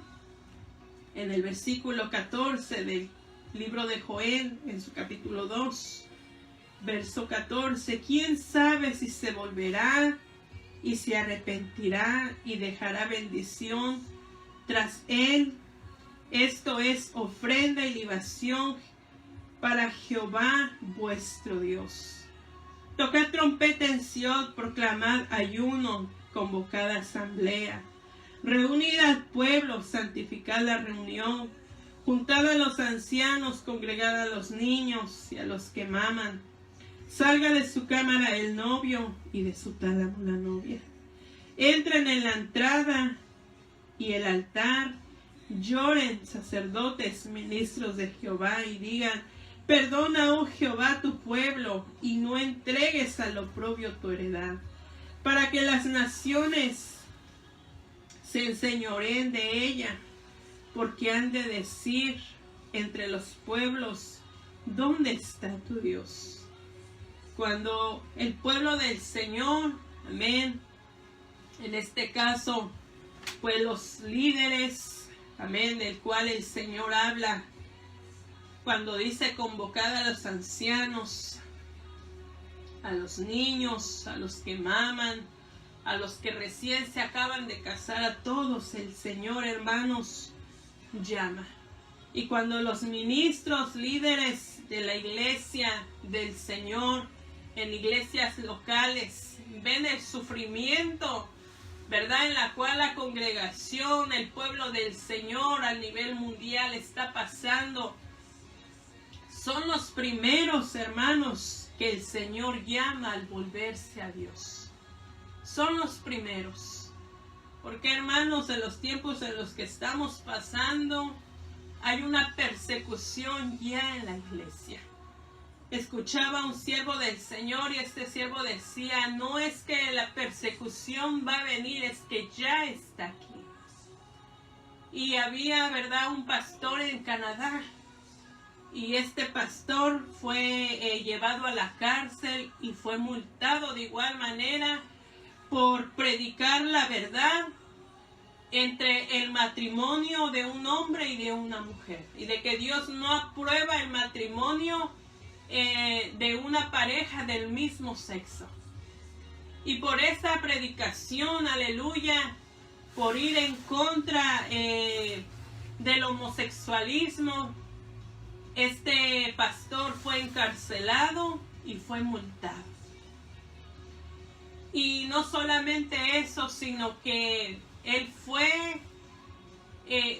en el versículo 14 del libro de Joel, en su capítulo 2, verso 14, ¿quién sabe si se volverá y se arrepentirá y dejará bendición tras él? Esto es ofrenda y libación para Jehová vuestro Dios. Tocad trompeta en Sión, proclamad ayuno, convocad asamblea. Reunid al pueblo, santificad la reunión. Juntad a los ancianos, congregad a los niños y a los que maman. Salga de su cámara el novio y de su tálamo la novia. Entren en la entrada y el altar. Lloren sacerdotes, ministros de Jehová, y digan: perdona, oh Jehová, tu pueblo, y no entregues al oprobio tu heredad. para que las naciones se enseñoreen de ella, porque han de decir entre los pueblos, ¿dónde está tu Dios? Cuando el pueblo del Señor, amén, en este caso, pues los líderes, amén, del cual el Señor habla, cuando dice convocar a los ancianos, a los niños, a los que maman, a los que recién se acaban de casar, a todos el Señor, hermanos, llama. Y cuando los ministros, líderes de la iglesia del Señor, en iglesias locales, ven el sufrimiento, ¿verdad?, en la cual la congregación, el pueblo del Señor a nivel mundial está pasando, son los primeros, hermanos, que el Señor llama al volverse a Dios. Son los primeros. Porque, hermanos, en los tiempos en los que estamos pasando, hay una persecución ya en la iglesia. Escuchaba a un siervo del Señor y este siervo decía, no es que la persecución va a venir, es que ya está aquí. Y había, ¿verdad?, un pastor en Canadá. Y este pastor fue llevado a la cárcel y fue multado de igual manera por predicar la verdad entre el matrimonio de un hombre y de una mujer. Y de que Dios no aprueba el matrimonio de una pareja del mismo sexo. Y por esa predicación, aleluya, por ir en contra del homosexualismo, este pastor fue encarcelado y fue multado. Y no solamente eso, sino que él fue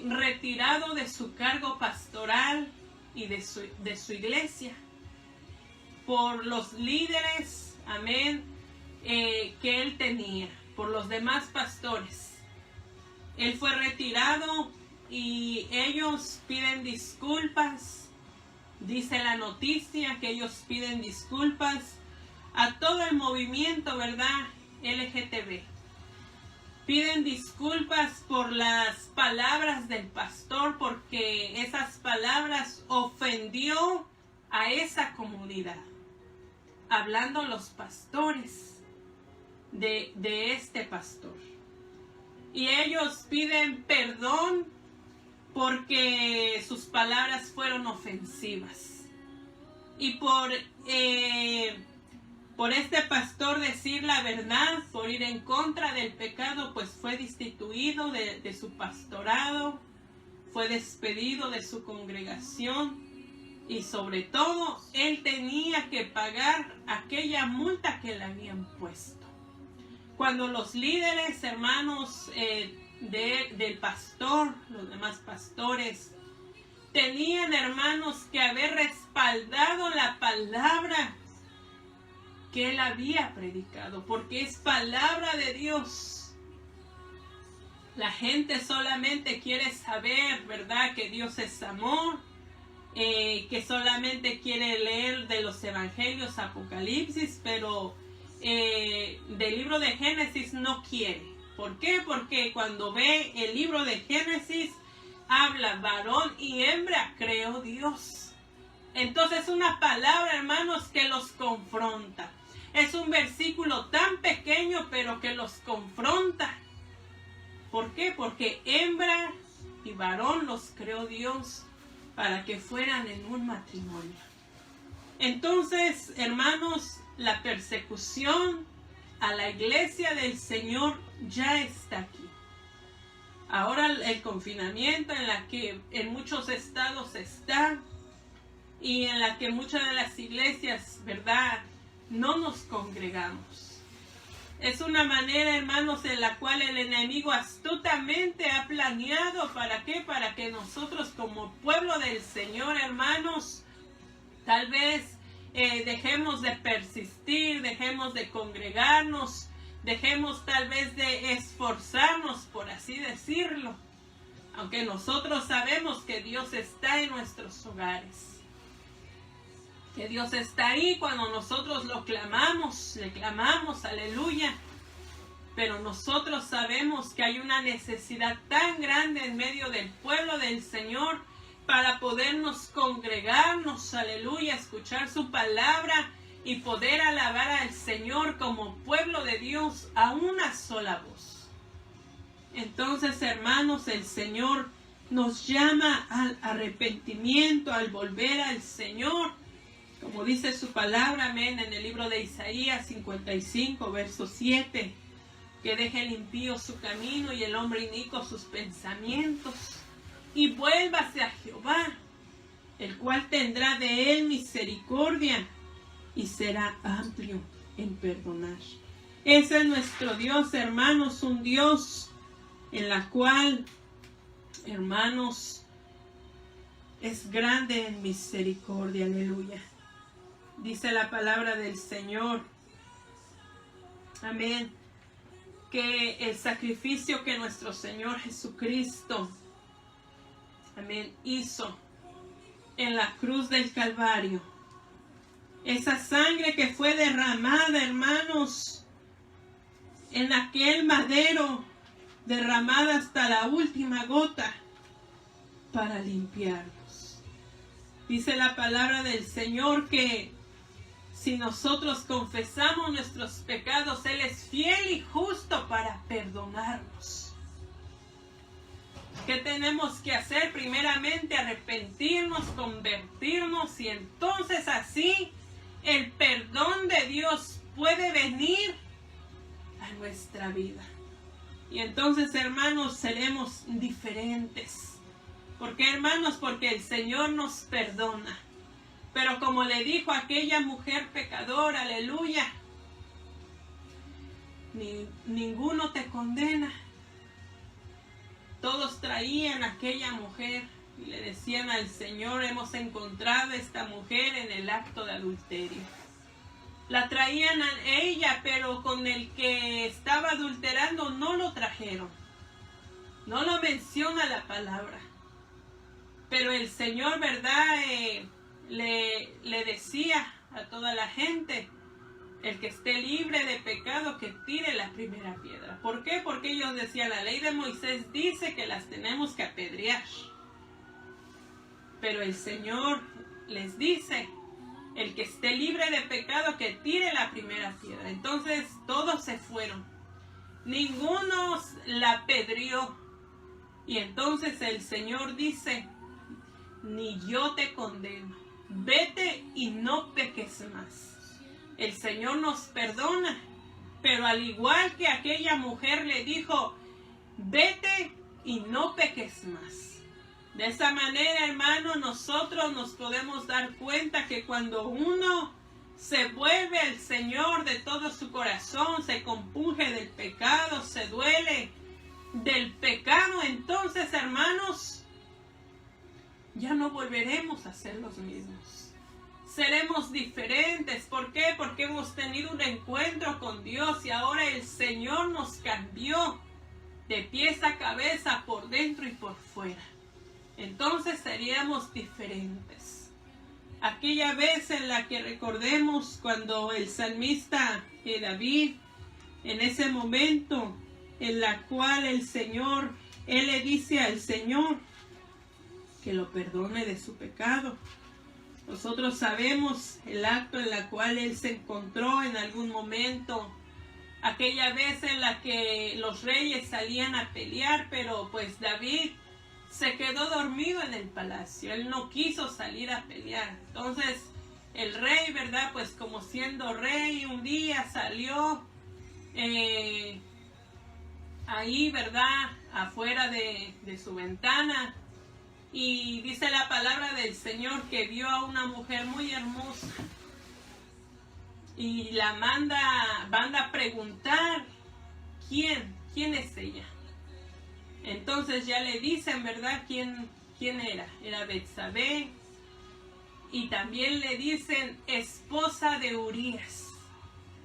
retirado de su cargo pastoral y de su iglesia por los líderes, amén, que él tenía, por los demás pastores. Él fue retirado y ellos piden disculpas. Dice la noticia que ellos piden disculpas a todo el movimiento, ¿verdad?, LGTB. Piden disculpas por las palabras del pastor, porque esas palabras ofendió a esa comunidad. Hablando los pastores de este pastor. Y ellos piden perdón porque sus palabras fueron ofensivas. Y por este pastor decir la verdad, por ir en contra del pecado, pues fue destituido de su pastorado, fue despedido de su congregación y sobre todo él tenía que pagar aquella multa que le habían puesto. Cuando los líderes, hermanos, del pastor, los demás pastores, tenían, hermanos, que haber respaldado la palabra que él había predicado, porque es palabra de Dios. La gente solamente quiere saber, ¿verdad?, que Dios es amor, que solamente quiere leer de los evangelios, Apocalipsis, pero del libro de Génesis no quiere. ¿Por qué? Porque cuando ve el libro de Génesis, habla varón y hembra creó Dios. Entonces es una palabra, hermanos, que los confronta. Es un versículo tan pequeño, pero que los confronta. ¿Por qué? Porque hembra y varón los creó Dios para que fueran en un matrimonio. Entonces, hermanos, la persecución a la iglesia del Señor ya está aquí. Ahora el confinamiento en la que en muchos estados está y en la que muchas de las iglesias, ¿verdad?, no nos congregamos. Es una manera, hermanos, en la cual el enemigo astutamente ha planeado. ¿Para qué? Para que nosotros como pueblo del Señor, hermanos, tal vez dejemos de persistir, dejemos de congregarnos, dejemos tal vez de esforzarnos, por así decirlo. Aunque nosotros sabemos que Dios está en nuestros hogares. Que Dios está ahí cuando nosotros lo clamamos, le clamamos, aleluya. Pero nosotros sabemos que hay una necesidad tan grande en medio del pueblo del Señor para podernos congregarnos, aleluya, escuchar su palabra y poder alabar al Señor como pueblo de Dios a una sola voz. Entonces, hermanos, el Señor nos llama al arrepentimiento, al volver al Señor, como dice su palabra, amén, en el libro de Isaías 55, verso 7, que deje el impío su camino y el hombre inicuo sus pensamientos, y vuélvase a Jehová, el cual tendrá de él misericordia y será amplio en perdonar. Ese es nuestro Dios, hermanos, un Dios en la cual, hermanos, es grande en misericordia, aleluya. Dice la palabra del Señor, amén, que el sacrificio que nuestro Señor Jesucristo, amén, hizo en la cruz del Calvario, esa sangre que fue derramada, hermanos, en aquel madero, derramada hasta la última gota para limpiarnos. Dice la palabra del Señor que si nosotros confesamos nuestros pecados, Él es fiel y justo para perdonarnos. ¿Qué tenemos que hacer? Primeramente arrepentirnos, convertirnos, y entonces así el perdón de Dios puede venir a nuestra vida. Y entonces, hermanos, seremos diferentes. ¿Por qué, hermanos? Porque el Señor nos perdona. Pero como le dijo a aquella mujer pecadora, aleluya, ninguno te condena. Todos traían a aquella mujer y le decían al Señor, hemos encontrado a esta mujer en el acto de adulterio. La traían a ella, pero con el que estaba adulterando no lo trajeron. No lo menciona la palabra. Pero el Señor, ¿verdad? Le decía a toda la gente, el que esté libre de pecado que tire la primera piedra. ¿Por qué? Porque ellos decían, la ley de Moisés dice que las tenemos que apedrear. Pero el Señor les dice, el que esté libre de pecado que tire la primera piedra. Entonces todos se fueron. Ninguno la apedreó. Y entonces el Señor dice, ni yo te condeno. Vete y no peques más. El Señor nos perdona, pero al igual que aquella mujer le dijo, vete y no peques más. De esa manera, hermano, nosotros nos podemos dar cuenta que cuando uno se vuelve al Señor de todo su corazón, se compunge del pecado, se duele del pecado, entonces, hermanos, ya no volveremos a ser los mismos. Seremos diferentes. ¿Por qué? Porque hemos tenido un encuentro con Dios y ahora el Señor nos cambió de pies a cabeza, por dentro y por fuera. Entonces seríamos diferentes. Aquella vez en la que recordemos cuando el salmista David, en ese momento en la cual el Señor, él le dice al Señor que lo perdone de su pecado. Nosotros sabemos el acto en el cual él se encontró en algún momento, aquella vez en la que los reyes salían a pelear, pero pues David se quedó dormido en el palacio, él no quiso salir a pelear. Entonces el rey, ¿verdad? Pues como siendo rey, un día salió ahí, ¿verdad? Afuera de su ventana. Y dice la palabra del Señor que vio a una mujer muy hermosa. Y la manda a preguntar, ¿quién es ella? Entonces ya le dicen, ¿verdad? ¿Quién era? Era Betsabé. Y también le dicen esposa de Urías.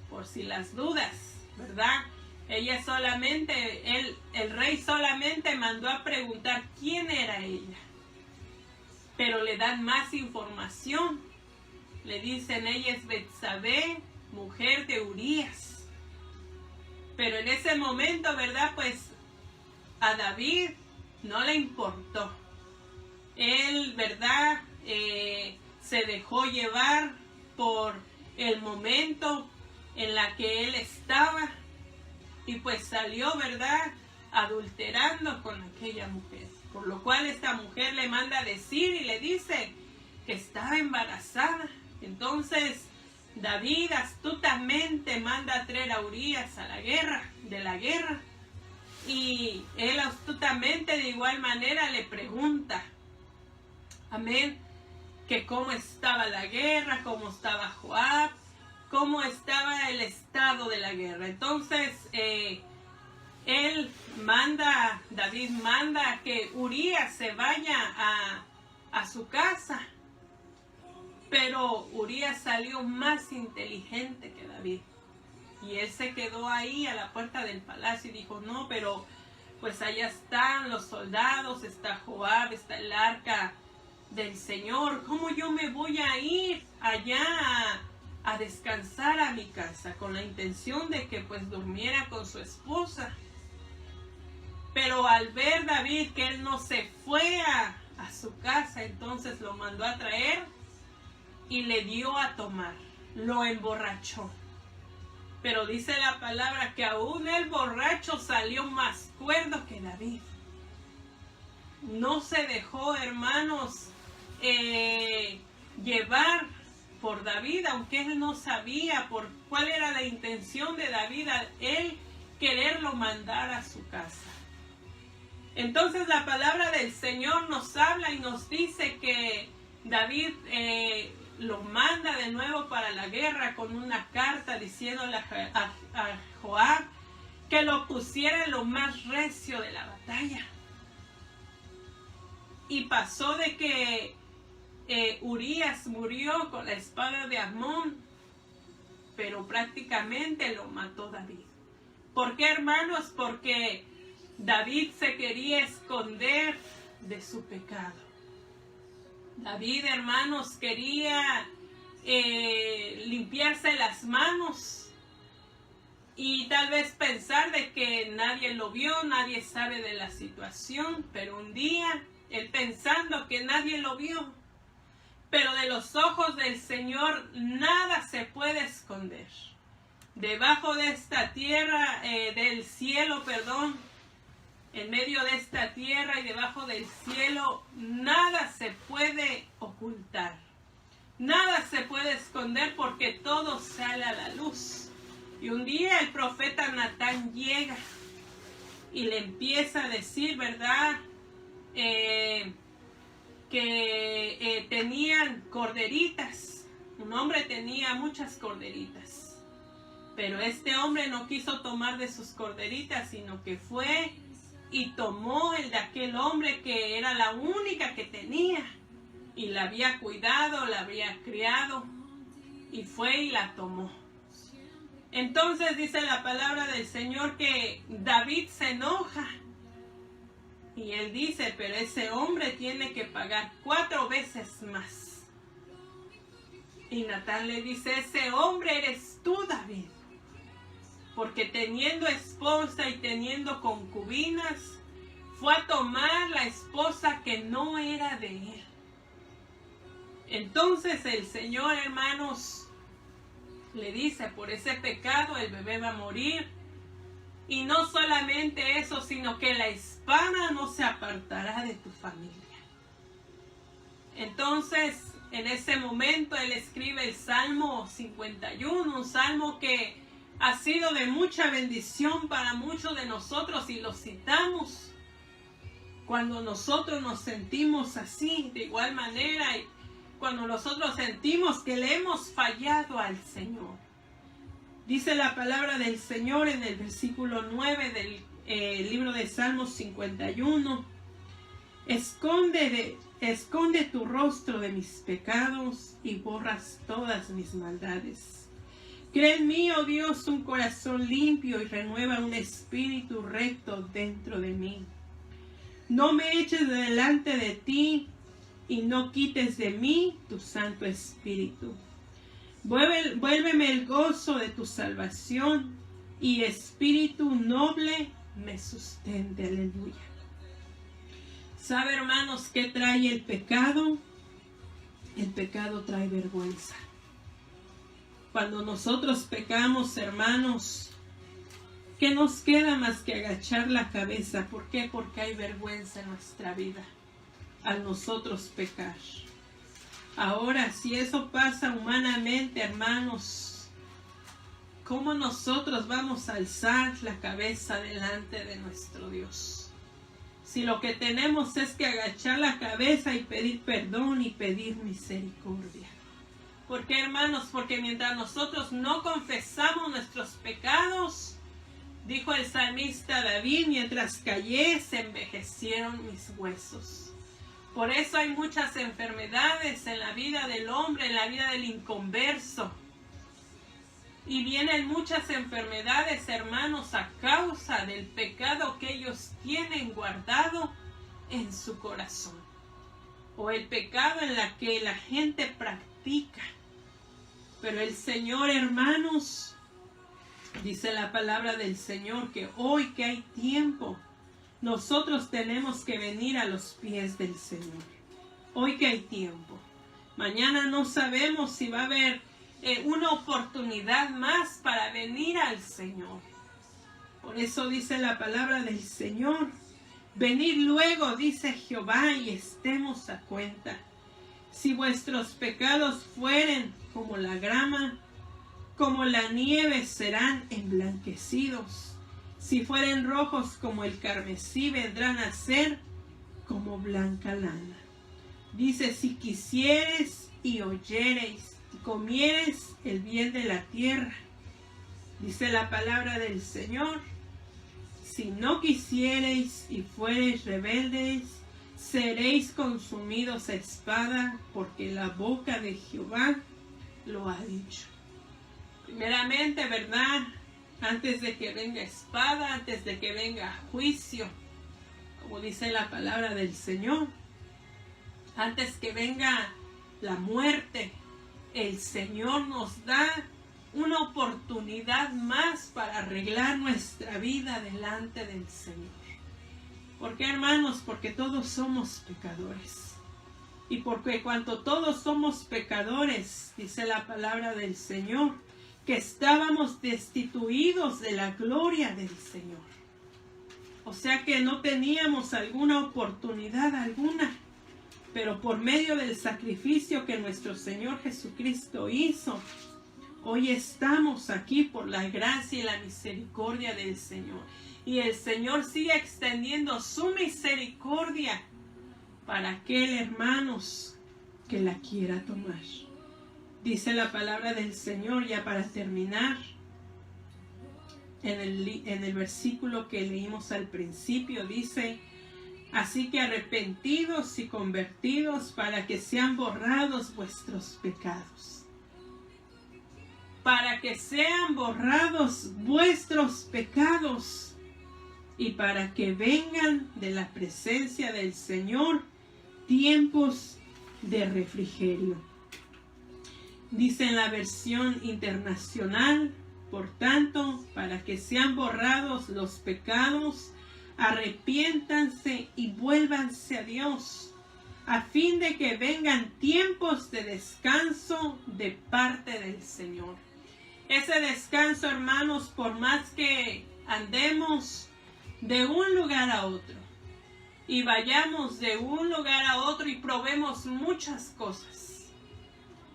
Por si las dudas, ¿verdad? Ella solamente, el rey solamente mandó a preguntar quién era ella. Pero le dan más información. Le dicen, ella es Betsabé, mujer de Urías. Pero en ese momento, ¿verdad? Pues a David no le importó. Él, ¿verdad? Se dejó llevar por el momento en la que él estaba y pues salió, ¿verdad? Adulterando con aquella mujer. Por lo cual esta mujer le manda a decir y le dice que estaba embarazada. Entonces David astutamente manda a traer a Urías de la guerra. Y él astutamente de igual manera le pregunta, amén, que cómo estaba la guerra, cómo estaba Joab, cómo estaba el estado de la guerra. Entonces David manda que Urías se vaya a su casa. Pero Urías salió más inteligente que David. Y él se quedó ahí a la puerta del palacio y dijo, no, pero pues allá están los soldados, está Joab, está el arca del Señor. ¿Cómo yo me voy a ir allá a descansar a mi casa? Con la intención de que pues durmiera con su esposa. Pero al ver David que él no se fue a su casa, entonces lo mandó a traer y le dio a tomar, lo emborrachó. Pero dice la palabra que aún el borracho salió más cuerdo que David. No se dejó, hermanos, llevar por David, aunque él no sabía por cuál era la intención de David al él quererlo mandar a su casa. Entonces la palabra del Señor nos habla y nos dice que David lo manda de nuevo para la guerra con una carta diciéndole a Joab que lo pusiera en lo más recio de la batalla. Y pasó de que Urías murió con la espada de Amón, pero prácticamente lo mató David. ¿Por qué, hermanos? Porque David se quería esconder de su pecado. David, hermanos, quería limpiarse las manos y tal vez pensar de que nadie lo vio, nadie sabe de la situación, pero un día él pensando que nadie lo vio, pero de los ojos del Señor nada se puede esconder. Debajo de esta tierra, del cielo, perdón, en medio de esta tierra y debajo del cielo, nada se puede ocultar. Nada se puede esconder porque todo sale a la luz. Y un día el profeta Natán llega y le empieza a decir, ¿verdad? Que tenían corderitas. Un hombre tenía muchas corderitas. Pero este hombre no quiso tomar de sus corderitas, sino que fue y tomó el de aquel hombre que era la única que tenía y la había cuidado, la había criado y fue y la tomó. Entonces dice la palabra del Señor que David se enoja y él dice, pero ese hombre tiene que pagar 4 veces más. Y Natán le dice, ese hombre eres tú, David. Porque teniendo esposa y teniendo concubinas, fue a tomar la esposa que no era de él. Entonces el Señor, hermanos, le dice, por ese pecado el bebé va a morir. Y no solamente eso, sino que la espada no se apartará de tu familia. Entonces, en ese momento él escribe el Salmo 51, un salmo que ha sido de mucha bendición para muchos de nosotros y lo citamos cuando nosotros nos sentimos así, de igual manera, y cuando nosotros sentimos que le hemos fallado al Señor. Dice la palabra del Señor en el versículo 9 del libro de Salmos 51. Esconde tu rostro de mis pecados y borras todas mis maldades. Crea en mí, oh Dios, un corazón limpio y renueva un espíritu recto dentro de mí. No me eches de delante de ti y no quites de mí tu Santo Espíritu. Vuélveme el gozo de tu salvación y espíritu noble me sustente. Aleluya. ¿Sabe, hermanos, qué trae el pecado? El pecado trae vergüenza. Cuando nosotros pecamos, hermanos, ¿qué nos queda más que agachar la cabeza? ¿Por qué? Porque hay vergüenza en nuestra vida al nosotros pecar. Ahora, si eso pasa humanamente, hermanos, ¿cómo nosotros vamos a alzar la cabeza delante de nuestro Dios? Si lo que tenemos es que agachar la cabeza y pedir perdón y pedir misericordia. ¿Por qué, hermanos? Porque mientras nosotros no confesamos nuestros pecados, dijo el salmista David, mientras callé se envejecieron mis huesos. Por eso hay muchas enfermedades en la vida del hombre, en la vida del inconverso. Y vienen muchas enfermedades, hermanos, a causa del pecado que ellos tienen guardado en su corazón. O el pecado en la que la gente practica. Pero el Señor, hermanos, dice la palabra del Señor que hoy que hay tiempo, nosotros tenemos que venir a los pies del Señor. Hoy que hay tiempo. Mañana no sabemos si va a haber una oportunidad más para venir al Señor. Por eso dice la palabra del Señor. Venid luego, dice Jehová, y estemos a cuenta. Si vuestros pecados fueren como la grama, como la nieve serán emblanquecidos. Si fueren rojos como el carmesí, vendrán a ser como blanca lana. Dice, si quisieres y oyereis, y comiereis el bien de la tierra. Dice la palabra del Señor, si no quisiereis y fuereis rebeldes, seréis consumidos a espada, porque la boca de Jehová lo ha dicho. Primeramente, ¿verdad? Antes de que venga espada, antes de que venga juicio, como dice la palabra del Señor, antes que venga la muerte, el Señor nos da una oportunidad más para arreglar nuestra vida delante del Señor. ¿Por qué, hermanos? Porque todos somos pecadores. Y porque cuando todos somos pecadores, dice la palabra del Señor, que estábamos destituidos de la gloria del Señor. O sea que no teníamos alguna oportunidad alguna. Pero por medio del sacrificio que nuestro Señor Jesucristo hizo, hoy estamos aquí por la gracia y la misericordia del Señor. Y el Señor sigue extendiendo su misericordia para aquel, hermanos, que la quiera tomar. Dice la palabra del Señor, ya para terminar, en el versículo que leímos al principio, dice, así que arrepentidos y convertidos para que sean borrados vuestros pecados. Para que sean borrados vuestros pecados y para que vengan de la presencia del Señor tiempos de refrigerio. Dice en la versión internacional, por tanto, para que sean borrados los pecados, arrepiéntanse y vuélvanse a Dios, a fin de que vengan tiempos de descanso de parte del Señor. Ese descanso, hermanos, por más que andemos de un lugar a otro y vayamos de un lugar a otro y probemos muchas cosas,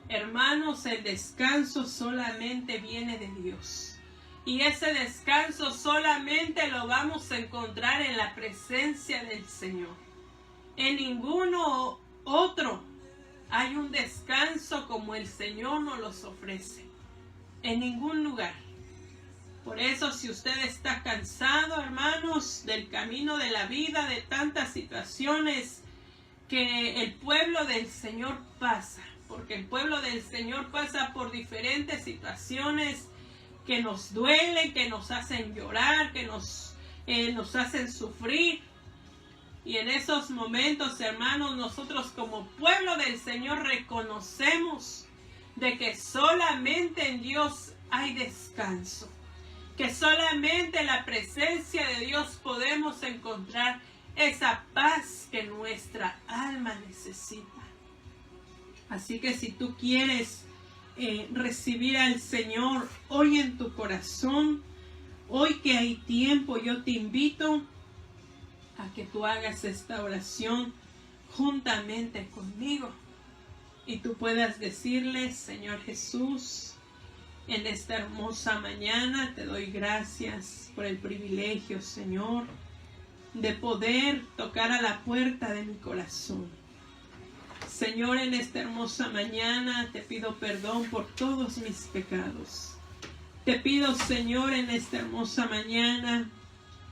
hermanos, el descanso solamente viene de Dios. Y ese descanso solamente lo vamos a encontrar en la presencia del Señor. En ninguno otro hay un descanso como el Señor nos los ofrece. En ningún lugar. Por eso, si usted está cansado, hermanos, del camino de la vida, de tantas situaciones que el pueblo del Señor pasa, porque el pueblo del Señor pasa por diferentes situaciones que nos duelen, que nos hacen llorar, que nos hacen sufrir. Y en esos momentos, hermanos, nosotros como pueblo del Señor reconocemos de que solamente en Dios hay descanso. que solamente en la presencia de Dios podemos encontrar esa paz que nuestra alma necesita. Así que si tú quieres recibir al Señor hoy en tu corazón, hoy que hay tiempo, yo te invito a que tú hagas esta oración juntamente conmigo y tú puedas decirle: Señor Jesús, en esta hermosa mañana te doy gracias por el privilegio, Señor, de poder tocar a la puerta de mi corazón. Señor, en esta hermosa mañana te pido perdón por todos mis pecados. Te pido, Señor, en esta hermosa mañana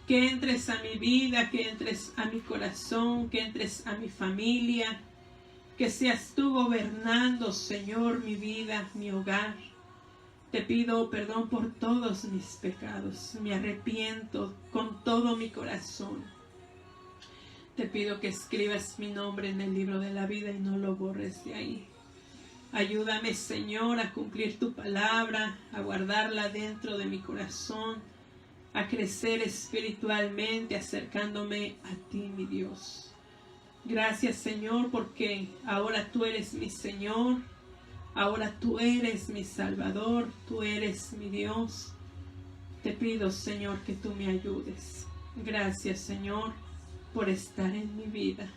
que entres a mi vida, que entres a mi corazón, que entres a mi familia, que seas tú gobernando, Señor, mi vida, mi hogar. Te pido perdón por todos mis pecados. Me arrepiento con todo mi corazón. Te pido que escribas mi nombre en el libro de la vida y no lo borres de ahí. Ayúdame, Señor, a cumplir tu palabra, a guardarla dentro de mi corazón, a crecer espiritualmente, acercándome a ti, mi Dios. Gracias, Señor, porque ahora tú eres mi Señor, ahora tú eres mi Salvador, tú eres mi Dios. Te pido, Señor, que tú me ayudes. Gracias, Señor, por estar en mi vida.